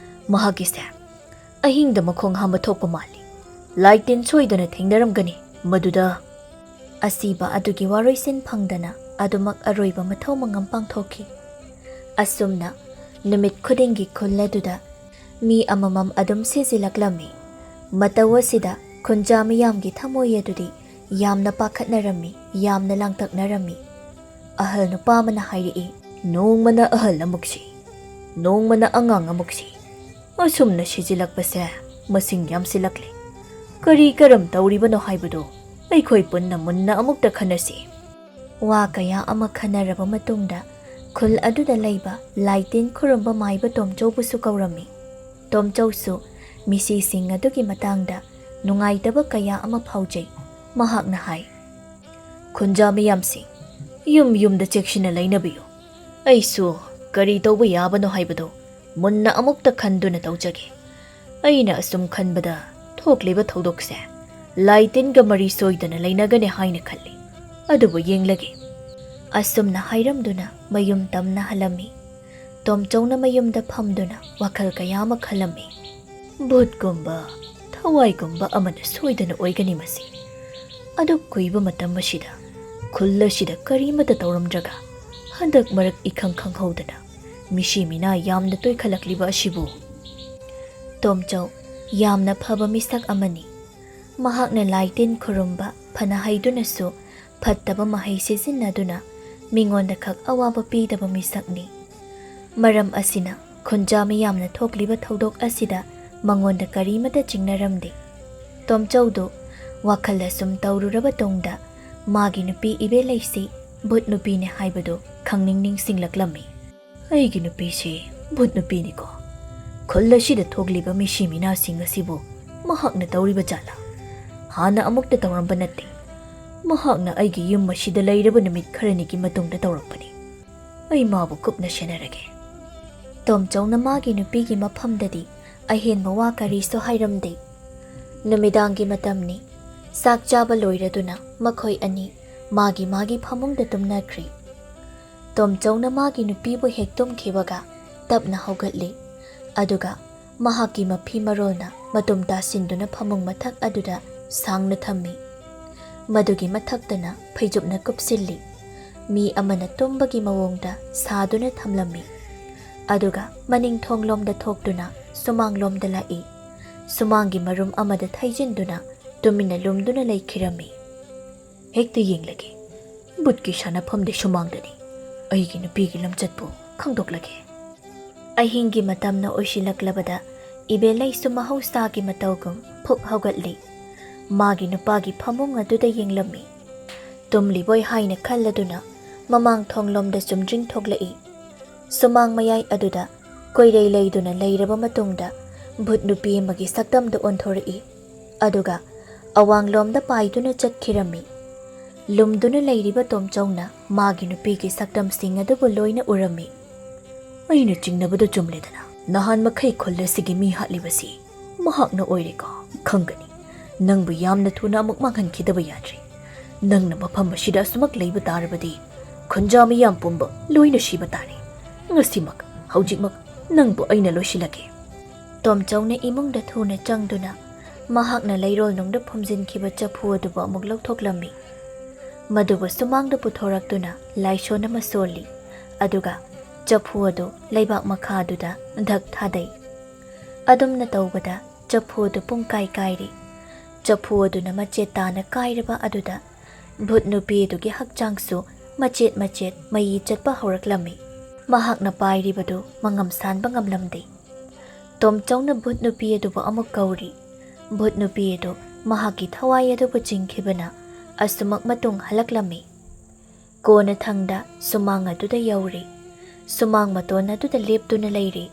ꯃꯍꯥꯛꯀꯤꯁꯦ ꯑꯍꯤꯡꯗ ꯃꯈꯣꯡ ꯍꯥꯝꯕ ꯊꯣꯛꯄ ꯃꯥꯜꯂꯤ꯫ ꯂꯥꯏ ꯇꯤꯟ ꯁꯣꯏꯗꯅ ꯊꯦꯡꯅꯔꯝꯒꯅꯤ ꯃꯗꯨꯗ꯫ ꯑꯁꯤꯕ ꯑꯗꯨꯒꯤ ꯋꯥꯔꯣꯏꯁꯤꯟ ꯐꯪꯗꯅ ꯑꯗꯨꯃꯛ ꯑꯔꯣꯏꯕ ꯃꯊꯧ ꯃꯉꯝ ꯄꯥꯡꯊꯣꯛꯈꯤ꯫ ꯑꯁꯨꯝꯅ ꯅꯨꯃꯤꯠ ꯈꯨꯗꯤꯡꯒꯤ ꯈꯨꯜ ꯑꯗꯨꯗ ꯃꯤ ꯑꯃꯃꯝ ꯑꯗꯨꯝ ꯁꯤꯖꯤꯜꯂꯛꯂꯝꯃꯤ꯫ ꯃꯇꯧ ꯑꯁꯤꯗ ꯈꯨꯟꯖꯥ ꯃꯤꯌꯥꯝꯒꯤ ꯊꯃꯣꯏ ꯑꯗꯨꯗꯤ ꯌꯥꯝꯅ ꯄꯥꯈꯠꯅꯔꯝꯃꯤ, ꯌꯥꯝꯅ ꯂꯥꯡꯇꯛꯅꯔꯝꯃꯤ꯫ ꯑꯍꯜ ꯅꯨꯄꯥ ꯑꯃꯅ ꯍꯥꯏꯔꯛꯏ, ꯅꯣꯡꯃꯅ ꯑꯍꯜ ꯑꯃꯨꯛ ꯁꯤ, ꯅꯣꯡꯃꯅ ꯑꯉꯥꯡ ꯑꯃꯨꯛ ꯁꯤ, ꯑꯁꯨꯝꯅ ꯁꯤꯖꯤꯜꯂꯛꯄꯁꯦ ꯃꯁꯤꯡ ꯌꯥꯝꯁꯤꯜꯂꯛꯂꯤ꯫ ꯀꯔꯤ ꯀꯔꯝ ꯇꯧꯔꯤꯕꯅꯣ ꯍꯥꯏꯕꯗꯨ ꯑꯩꯈꯣꯏ ꯄꯨꯟꯅ ꯃꯨꯟꯅ ꯑꯃꯨꯛꯇ ꯈꯟꯅꯁꯤ꯫ ꯋꯥ ꯀꯌꯥ ꯑꯃ ꯈꯟꯅꯔꯕ ꯃꯇꯨꯡꯗ ꯈꯨꯜ ꯑꯗꯨꯗ ꯂꯩꯕ ꯂꯥꯏ ꯇꯤꯟ ꯈꯨꯔꯨꯝꯕ ꯃꯥꯏꯕ ꯇꯣꯝꯆꯧꯕꯨꯁꯨ ꯀꯧꯔꯝꯃꯤ꯫ ꯇꯣꯝꯆꯧꯁꯨ ꯃꯤꯁꯤꯁꯤꯡ ꯑꯗꯨꯒꯤ ꯃꯇꯥꯡꯗ ꯅꯨꯡꯉꯥꯏꯇꯕ ꯀꯌꯥ ꯑꯃ ꯐꯥꯎꯖꯩ꯫ ꯃꯍꯥꯛꯅ ꯍꯥꯏ, ꯈꯨꯟꯖꯥ ꯃꯤꯌꯥꯝꯁꯤꯡ, ꯌꯨꯝ ꯌꯨꯝꯗ ꯆꯦꯛꯁꯤꯟꯅ ꯂꯩꯅꯕꯤꯌꯨ꯫ ꯑꯩꯁꯨ ꯀꯔꯤ ꯇꯧꯕ ꯌꯥꯕꯅꯣ ꯍꯥꯏꯕꯗꯨ ꯃꯨꯟꯅ ꯑꯃꯨꯛꯇ ꯈꯟꯗꯨꯅ ꯇꯧꯖꯒꯦ꯫ ꯑꯩꯅ ꯑꯁꯨꯝ ꯈꯟꯕꯗ ꯊꯣꯛꯂꯤꯕ ꯊꯧꯗꯣꯛꯁꯦ ꯂꯥꯏ ꯇꯤꯟꯒ ꯃꯔꯤ ꯁꯣꯏꯗꯅ ꯂꯩꯅꯒꯅꯤ ꯍꯥꯏꯅ ꯈꯜꯂꯤ꯫ ꯑꯗꯨꯕꯨ ꯌꯦꯡꯂꯒꯦ꯫ ꯑꯁꯨꯝꯅ ꯍꯥꯏꯔꯝꯗꯨꯅ ꯃꯌꯨꯝ ꯇꯝꯅ ꯍꯜꯂꯝꯃꯤ꯫ ꯇꯣꯝꯆꯧꯅ ꯃꯌꯨꯝꯗ ꯐꯝꯗꯨꯅ ꯋꯥꯈꯜ ꯀꯌꯥ ꯑꯃ ꯈꯜꯂꯝꯃꯤ꯫ ꯚꯨꯠꯀꯨꯝꯕ ꯊꯋꯥꯏꯒꯨꯝꯕ ꯑꯃꯅ ꯁꯣꯏꯗꯅ ꯑꯣꯏꯒꯅꯤ ꯃꯁꯤ꯫ ꯑꯗꯨ ꯀꯨꯏꯕ ꯃꯇꯝ ꯑꯁꯤꯗ ꯈꯨꯜ ꯑꯁꯤꯗ ꯀꯔꯤꯃꯠꯇ ꯇꯧꯔꯝꯗ꯭ꯔꯒ ꯍꯟꯗꯛ ꯃꯔꯛ ꯏꯈꯪ ꯈꯪꯍꯧꯗꯅ ꯃꯤꯁꯤ ꯃꯤꯅꯥ ꯌꯥꯝꯅ ꯇꯣꯏꯈꯠꯂꯛꯂꯤꯕ ꯑꯁꯤꯕꯨ? ꯇꯣꯝꯆꯧ ꯌꯥꯝꯅ ꯐꯕ ꯃꯤꯁꯛ ꯑꯃꯅꯤ꯫ ꯃꯍꯥꯛꯅ ꯂꯥꯏ ꯇꯤꯟ ꯈꯨꯔꯨꯝꯕ ꯐꯅ ꯍꯩꯗꯨꯅꯁꯨ ꯐꯠꯇꯕ ꯃꯍꯩ ꯁꯤꯖꯤꯟꯅꯗꯨꯅ ꯃꯤꯉꯣꯟꯗ ꯈꯛ ꯑꯋꯥꯕ ꯄꯤꯗꯕ ꯃꯤꯁꯛꯅꯤ꯫ ꯃꯔꯝ ꯑꯁꯤꯅ ꯈꯨꯟꯖꯥ ꯃꯤꯌꯥꯝꯅ ꯊꯣꯛꯂꯤꯕ ꯊꯧꯗꯣꯛ ꯑꯁꯤꯗ ꯃꯉꯣꯟꯗ ꯀꯔꯤꯃꯠꯇ ꯆꯤꯡꯅꯔꯝꯗꯦ꯫ ꯇꯣꯝꯆꯧꯗꯨ ꯋꯥꯈꯜ ꯑꯁꯨꯝ ꯇꯧꯔꯨꯔꯕ ꯇꯨꯡꯗ ꯃꯥꯒꯤ ꯅꯨꯄꯤ ꯏꯕꯦꯂꯩꯁꯤ ꯚꯨꯠ ꯅꯨꯄꯤꯅꯤ ꯍꯥꯏꯕꯗꯨ ꯈꯪꯅꯤꯡ ꯅꯤꯡꯁꯤꯡꯂꯛꯂꯝꯃꯤ꯫ ꯑꯩꯒꯤ ꯅꯨꯄꯤꯁꯤ ꯚꯨꯠ ꯅꯨꯄꯤꯅꯤꯀꯣ? ꯈꯨꯜ ꯑꯁꯤꯗ ꯊꯣꯛꯂꯤꯕ ꯃꯤꯁꯤ ꯃꯤꯅꯥꯁꯤꯡ ꯑꯁꯤꯕꯨ ꯃꯍꯥꯛꯅ ꯇꯧꯔꯤꯕ ꯖꯥꯠꯂꯥ? ꯍꯥꯟꯅ ꯑꯃꯨꯛꯇ ꯇꯧꯔꯝꯕ ꯅꯠꯇꯦ꯫ ꯃꯍꯥꯛꯅ ꯑꯩꯒꯤ ꯌꯨꯝ ꯑꯁꯤꯗ ꯂꯩꯔꯕ ꯅꯨꯃꯤꯠ ꯈꯔꯅꯤꯒꯤ ꯃꯇꯨꯡꯗ ꯇꯧꯔꯛꯄꯅꯤ꯫ ꯑꯩ ꯃꯥꯕꯨ ꯀꯨꯞꯅ ꯁꯦꯟꯅꯔꯒꯦ꯫ ꯇꯣꯝꯆꯧꯅ ꯃꯥꯒꯤ ꯅꯨꯄꯤꯒꯤ ꯃꯐꯝꯗꯗꯤ ꯑꯍꯦꯟꯕ ꯋꯥ ꯀꯔꯤꯁꯨ ꯍꯥꯏꯔꯝꯗꯦ꯫ ꯅꯨꯃꯤꯗꯥꯡꯒꯤ ꯃꯇꯝꯅꯤ꯫ ꯆꯥꯛ ꯆꯥꯕ ꯂꯣꯏꯔꯗꯨꯅ ꯃꯈꯣꯏ ꯑꯅꯤ ꯃꯥꯒꯤ ꯃꯥꯒꯤ ꯐꯃꯨꯡꯗ ꯇꯨꯝꯅꯈ꯭ꯔꯤ꯫ ꯇꯣꯝꯆꯧꯅ ꯃꯥꯒꯤ ꯅꯨꯄꯤꯕꯨ ꯍꯦꯛ ꯇꯨꯝꯈꯤꯕꯒ ꯇꯞꯅ ꯍꯧꯒꯠꯂꯤ, ꯑꯗꯨꯒ ꯃꯍꯥꯛꯀꯤ ꯃꯐꯤ ꯃꯔꯣꯜꯅ ꯃꯇꯨꯝ ꯇꯥꯁꯤꯟꯗꯨꯅ ꯐꯃꯨꯡ ꯃꯊꯛ ꯑꯗꯨꯗ ꯁꯥꯡꯅ ꯊꯝꯃꯤ꯫ ꯃꯗꯨꯒꯤ ꯃꯊꯛꯇꯅ ꯐꯩꯖꯨꯞꯅ ꯀꯨꯞꯁꯤꯜꯂꯤ꯫ ꯃꯤ ꯑꯃꯅ ꯇꯨꯝꯕꯒꯤ ꯃꯑꯣꯡꯗ ꯁꯥꯗꯨꯅ ꯊꯝꯂꯝꯃꯤ꯫ ꯑꯗꯨꯒ ꯃꯅꯤꯡ ꯊꯣꯡꯂꯣꯝꯗ ꯊꯣꯛꯇꯨꯅ ꯁꯨꯃꯥꯡꯂꯣꯝꯗ ꯂꯥꯛꯏ꯫ ꯁꯨꯃꯥꯡꯒꯤ ꯃꯔꯨꯝ ꯑꯃꯗ ꯊꯩꯖꯤꯟꯗꯨꯅ ꯇꯨꯃꯤꯟꯅ ꯂꯨꯝꯗꯨꯅ ꯂꯩꯈꯤꯔꯝꯃꯤ꯫ ꯍꯦꯛꯇ ꯌꯦꯡꯂꯒꯦ, ꯕꯨꯠꯀꯤ ꯁꯥꯟꯅꯐꯝꯗꯤ ꯁꯨꯃꯥꯡꯗꯅꯤ꯫ ꯑꯩꯒꯤ ꯅꯨꯄꯤꯒꯤ ꯂꯝꯆꯠꯄꯨ ꯈꯪꯗꯣꯛꯂꯒꯦ꯫ ꯑꯍꯤꯡꯒꯤ ꯃꯇꯝꯅ ꯑꯣꯏꯁꯤꯜꯂꯛꯂꯕꯗ ꯏꯕꯦꯂꯩꯁꯨ ꯃꯍꯧꯁꯥꯒꯤ ꯃꯇꯧꯒꯨꯝ ꯐꯨꯛ ꯍꯧꯒꯠꯂꯤ꯫ ꯃꯥꯒꯤ ꯅꯨꯄꯥꯒꯤ ꯐꯃꯨꯡ ꯑꯗꯨꯗ ꯌꯦꯡꯂꯝꯃꯤ꯫ ꯇꯨꯝꯂꯤꯕꯣꯏ ꯍꯥꯏꯅ ꯈꯜꯂꯗꯨꯅ ꯃꯃꯥꯡ ꯊꯣꯡꯂꯣꯝꯗ ꯆꯨꯝꯗ꯭ꯔꯤꯡ ꯊꯣꯛꯂꯛꯏ꯫ ꯁꯨꯃꯥꯡ ꯃꯌꯥꯏ ꯑꯗꯨꯗ ꯀꯣꯏꯔꯩ ꯂꯩꯗꯨꯅ ꯂꯩꯔꯕ ꯃꯇꯨꯡꯗ ꯚꯨꯠ ꯅꯨꯄꯤ ꯑꯃꯒꯤ ꯁꯛꯇꯝꯗ ꯑꯣꯟꯊꯣꯔꯛꯏ, ꯑꯗꯨꯒ ꯑꯋꯥꯡꯂꯣꯝꯗ ꯄꯥꯏꯗꯨꯅ ꯆꯠꯈꯤꯔꯝꯃꯤ꯫ ꯂꯨꯝꯗꯨꯅ ꯂꯩꯔꯤꯕ ꯇꯣꯝꯆꯧꯅ ꯃꯥꯒꯤ ꯅꯨꯄꯤꯒꯤ ꯁꯛꯇꯝꯁꯤꯡ ꯑꯗꯨꯕꯨ ꯂꯣꯏꯅ ꯎꯔꯝꯃꯤ꯫ ꯑꯩꯅ ꯆꯤꯡꯅꯕꯗꯨ ꯆꯨꯝꯂꯦꯗꯅ꯫ ꯅꯍꯥꯟ ꯃꯈꯩ ꯈꯨꯜ ꯑꯁꯤꯒꯤ ꯃꯤ ꯍꯥꯠꯂꯤꯕꯁꯤ ꯃꯍꯥꯛꯅ ꯑꯣꯏꯔꯦꯀꯣ? ꯈꯪꯒꯅꯤ꯫ ꯅꯪꯕꯨ ꯌꯥꯝꯅ ꯊꯨꯅ ꯑꯃꯨꯛ ꯃꯥꯡꯍꯟꯈꯤꯗꯕ ꯌꯥꯗ꯭ꯔꯤ꯫ ꯅꯪꯅ ꯃꯐꯝ ꯑꯁꯤꯗ ꯑꯁꯨꯃꯛ ꯂꯩꯕ ꯇꯥꯔꯕꯗꯤ ꯈꯨꯟꯖꯥ ꯃꯤꯌꯥꯝ ꯄꯨꯝꯕ ꯂꯣꯏꯅ ꯁꯤꯕ ꯇꯥꯔꯦ꯫ ꯉꯁꯤꯃꯛ ꯍꯧꯖꯤꯛꯃꯛ ꯅꯪꯕꯨ ꯑꯩꯅ ꯂꯣꯏꯁꯤꯜꯂꯒꯦ꯫ ꯇꯣꯝꯆꯧꯅ ꯏꯃꯨꯡꯗ ꯊꯨꯅ ꯆꯪꯗꯨꯅ ꯃꯍꯥꯛꯅ ꯂꯩꯔꯣꯜꯅꯨꯡꯗ ꯐꯨꯝꯖꯤꯟꯈꯤꯕ ꯆꯐꯨ ꯑꯗꯨꯕꯨ ꯑꯃꯨꯛ ꯂꯧꯊꯣꯛꯂꯝꯃꯤ꯫ ꯃꯗꯨꯕꯨ ꯁꯨꯃꯥꯡꯗ ꯄꯨꯊꯣꯔꯛꯇꯨꯅ ꯂꯥꯏꯁꯣꯟ ꯑꯃ ꯁꯣꯜꯂꯤ, ꯑꯗꯨꯒ ꯆꯐꯨ ꯑꯗꯨ ꯂꯩꯕꯥꯛ ꯃꯈꯥꯗꯨꯗ ꯙꯛ ꯊꯥꯗꯩ꯫ ꯑꯗꯨꯝꯅ ꯇꯧꯕꯗ ꯆꯐꯨ ꯑꯗꯨ ꯄꯨꯡꯀꯥꯏ ꯀꯥꯏꯔꯤ꯫ ꯆꯐꯨ ꯑꯗꯨꯅ ꯃꯆꯦꯠ ꯇꯥꯅ ꯀꯥꯏꯔꯕ ꯑꯗꯨꯗ ꯚꯨꯠ ꯅꯨꯄꯤ ꯑꯗꯨꯒꯤ ꯍꯛꯆꯥꯡꯁꯨ ꯃꯆꯦꯠ ꯃꯆꯦꯠ ꯃꯌꯤ ꯆꯠꯄ ꯍꯧꯔꯛꯂꯝꯃꯤ꯫ ꯃꯍꯥꯛꯅ ꯄꯥꯏꯔꯤꯕꯗꯨ ꯃꯉꯝ ꯁꯥꯟꯕ ꯉꯝꯂꯝꯗꯦ꯫ ꯇꯣꯝꯆꯧꯅ ꯚꯨꯠ ꯅꯨꯄꯤ ꯑꯗꯨꯕꯨ ꯑꯃꯨꯛ ꯀꯧꯔꯤ꯫ ꯚꯨꯠ ꯅꯨꯄꯤ ꯑꯗꯨ ꯃꯍꯥꯛꯀꯤ ꯊꯋꯥꯏ ꯑꯗꯨꯕꯨ ꯆꯤꯡꯈꯤꯕꯅ ꯑꯁꯨꯃꯛ ꯃꯇꯨꯡ ꯍꯜꯂꯛꯂꯝꯃꯤ꯫ ꯀꯣꯟꯅ ꯊꯪꯗ ꯁꯨꯃꯥꯡ ꯑꯗꯨꯗ ꯌꯧꯔꯤ꯫ ꯁꯨꯃꯥꯡ ꯃꯇꯣꯟ ꯑꯗꯨꯗ ꯂꯦꯞꯇꯨꯅ ꯂꯩꯔꯤ꯫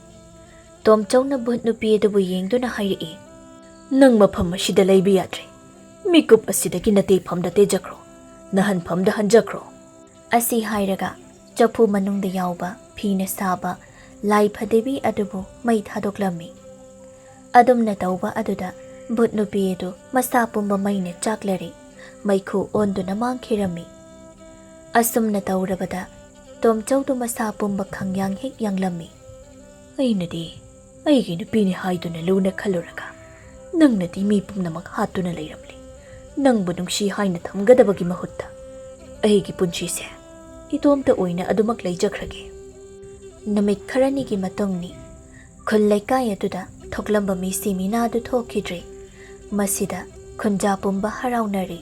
ꯇꯣꯝꯆꯧꯅ ꯚꯨꯠ ꯅꯨꯄꯤ ꯑꯗꯨꯕꯨ ꯌꯦꯡꯗꯨꯅ ꯍꯥꯏꯔꯛꯏ, ꯅꯪ ꯃꯐꯝ ꯑꯁꯤꯗ ꯂꯩꯕ ꯌꯥꯗ꯭ꯔꯦ꯫ ꯃꯤꯀꯨꯞ ꯑꯁꯤꯗꯒꯤ ꯅꯇꯦꯐꯝꯗ ꯇꯦꯖꯈ꯭ꯔꯣ, ꯅꯍꯟꯐꯝꯗ ꯍꯟꯖꯈ꯭ꯔꯣ꯫ ꯑꯁꯤ ꯍꯥꯏꯔꯒ ꯆꯐꯨ ꯃꯅꯨꯡꯗ ꯌꯥꯎꯕ ꯐꯤꯅ ꯁꯥꯕ ꯂꯥꯏ ꯐꯗꯤꯕꯤ ꯑꯗꯨꯕꯨ ꯃꯩ ꯊꯥꯗꯣꯛꯂꯝꯃꯤ꯫ ꯑꯗꯨꯝꯅ ꯇꯧꯕ ꯑꯗꯨꯗ ꯚꯨꯠ ꯅꯨꯄꯤ ꯑꯗꯨ ꯃꯁꯥ ꯄꯨꯝꯕ ꯃꯩꯅ ꯆꯥꯛꯂꯔꯤ, ꯃꯩꯈꯨ ꯑꯣꯟꯗꯨꯅ ꯃꯥꯡꯈꯤꯔꯝꯃꯤ꯫ ꯑꯁꯨꯝꯅ ꯇꯧꯔꯕꯗ ꯇꯣꯝꯆꯧꯗꯨ ꯃꯁꯥ ꯄꯨꯝꯕ ꯈꯪꯌꯥꯡ ꯍꯦꯛ ꯌꯥꯡꯂꯝꯃꯤ꯫ ꯑꯩꯅꯗꯤ ꯑꯩꯒꯤ ꯅꯨꯄꯤꯅꯤ ꯍꯥꯏꯗꯨꯅ ꯂꯨꯅ ꯈꯜꯂꯨꯔꯒ ꯅꯪꯅꯗꯤ ꯃꯤ ꯄꯨꯝꯅꯃꯛ ꯍꯥꯠꯇꯨꯅ ꯂꯩꯔꯝꯂꯤ꯫ ꯅꯪꯕꯨ ꯅꯨꯡꯁꯤ ꯍꯥꯏꯅ ꯊꯝꯒꯗꯕꯒꯤ ꯃꯍꯨꯠꯇ ꯑꯩꯒꯤ ꯄꯨꯟꯁꯤꯁꯦ ꯏꯇꯣꯝꯇ ꯑꯣꯏꯅ ꯑꯗꯨꯃꯛ ꯂꯩꯖꯈ꯭ꯔꯒꯦ꯫ ꯅꯨꯃꯤꯠ ꯈꯔꯅꯤꯒꯤ ꯃꯇꯨꯡꯅꯤ꯫ ꯈꯨꯜ ꯂꯩꯀꯥꯏ ꯑꯗꯨꯗ ꯊꯣꯛꯂꯝꯕ ꯃꯤꯁꯤ ꯃꯤꯅꯥꯗꯨ ꯊꯣꯛꯈꯤꯗ꯭ꯔꯦ꯫ ꯃꯁꯤꯗ ꯈꯨꯟꯖꯥ ꯄꯨꯝꯕ ꯍꯔꯥꯎꯅꯔꯤ꯫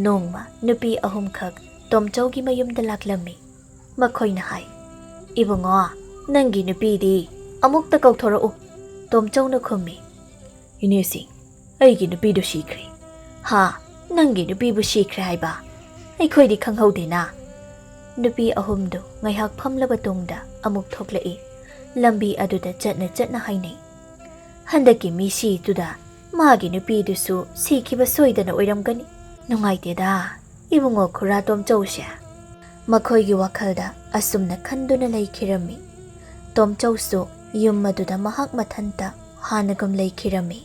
ꯅꯣꯡꯃ ꯅꯨꯄꯤ ꯑꯍꯨꯝꯈꯛ ꯇꯣꯝꯆꯧꯒꯤ ꯃꯌꯨꯝꯗ ꯂꯥꯛꯂꯝꯃꯤ꯫ ꯃꯈꯣꯏꯅ ꯍꯥꯏ, ꯏꯕꯨꯡꯉꯣ, ꯅꯪꯒꯤ ꯅꯨꯄꯤꯗꯤ ꯑꯃꯨꯛꯇ ꯀꯧꯊꯣꯔꯛꯎ꯫ ꯇꯣꯝꯆꯧꯅ ꯈꯨꯝꯃꯤ, ꯏꯅꯦꯁꯤꯡ, ꯑꯩꯒꯤ ꯅꯨꯄꯤꯗꯨ ꯁꯤꯈ꯭ꯔꯦ꯫ ꯍꯥ, ꯅꯪꯒꯤ ꯅꯨꯄꯤꯕꯨ ꯁꯤꯈ꯭ꯔꯦ ꯍꯥꯏꯕ? ꯑꯩꯈꯣꯏꯗꯤ ꯈꯪꯍꯧꯗꯦꯅ꯫ ꯅꯨꯄꯤ ꯑꯍꯨꯝꯗꯨ ꯉꯥꯏꯍꯥꯛ ꯐꯝꯂꯕ ꯇꯨꯡꯗ ꯑꯃꯨꯛ ꯊꯣꯛꯂꯛꯏ꯫ ꯂꯝꯕꯤ ꯑꯗꯨꯗ ꯆꯠꯅ ꯆꯠꯅ ꯍꯥꯏꯅꯩ, ꯍꯟꯗꯛꯀꯤ ꯃꯤꯁꯤꯗꯨꯗ ꯃꯥꯒꯤ ꯅꯨꯄꯤꯗꯨꯁꯨ ꯁꯤꯈꯤꯕ ꯁꯣꯏꯗꯅ ꯑꯣꯏꯔꯝꯒꯅꯤ꯫ ꯅꯨꯡꯉꯥꯏꯇꯦꯗ ꯏꯕꯨꯡꯉꯣ ꯈꯨꯔꯥ ꯇꯣꯝꯆꯧꯁꯦ꯫ ꯃꯈꯣꯏꯒꯤ ꯋꯥꯈꯜꯗ ꯑꯁꯨꯝꯅ ꯈꯟꯗꯨꯅ ꯂꯩꯈꯤꯔꯝꯃꯤ꯫ ꯇꯣꯝꯆꯧꯁꯨ ꯌꯨꯝ ꯑꯗꯨꯗ ꯃꯍꯥꯛ ꯃꯊꯟꯇ ꯍꯥꯟꯅꯒꯨꯝ ꯂꯩꯈꯤꯔꯝꯃꯤ꯫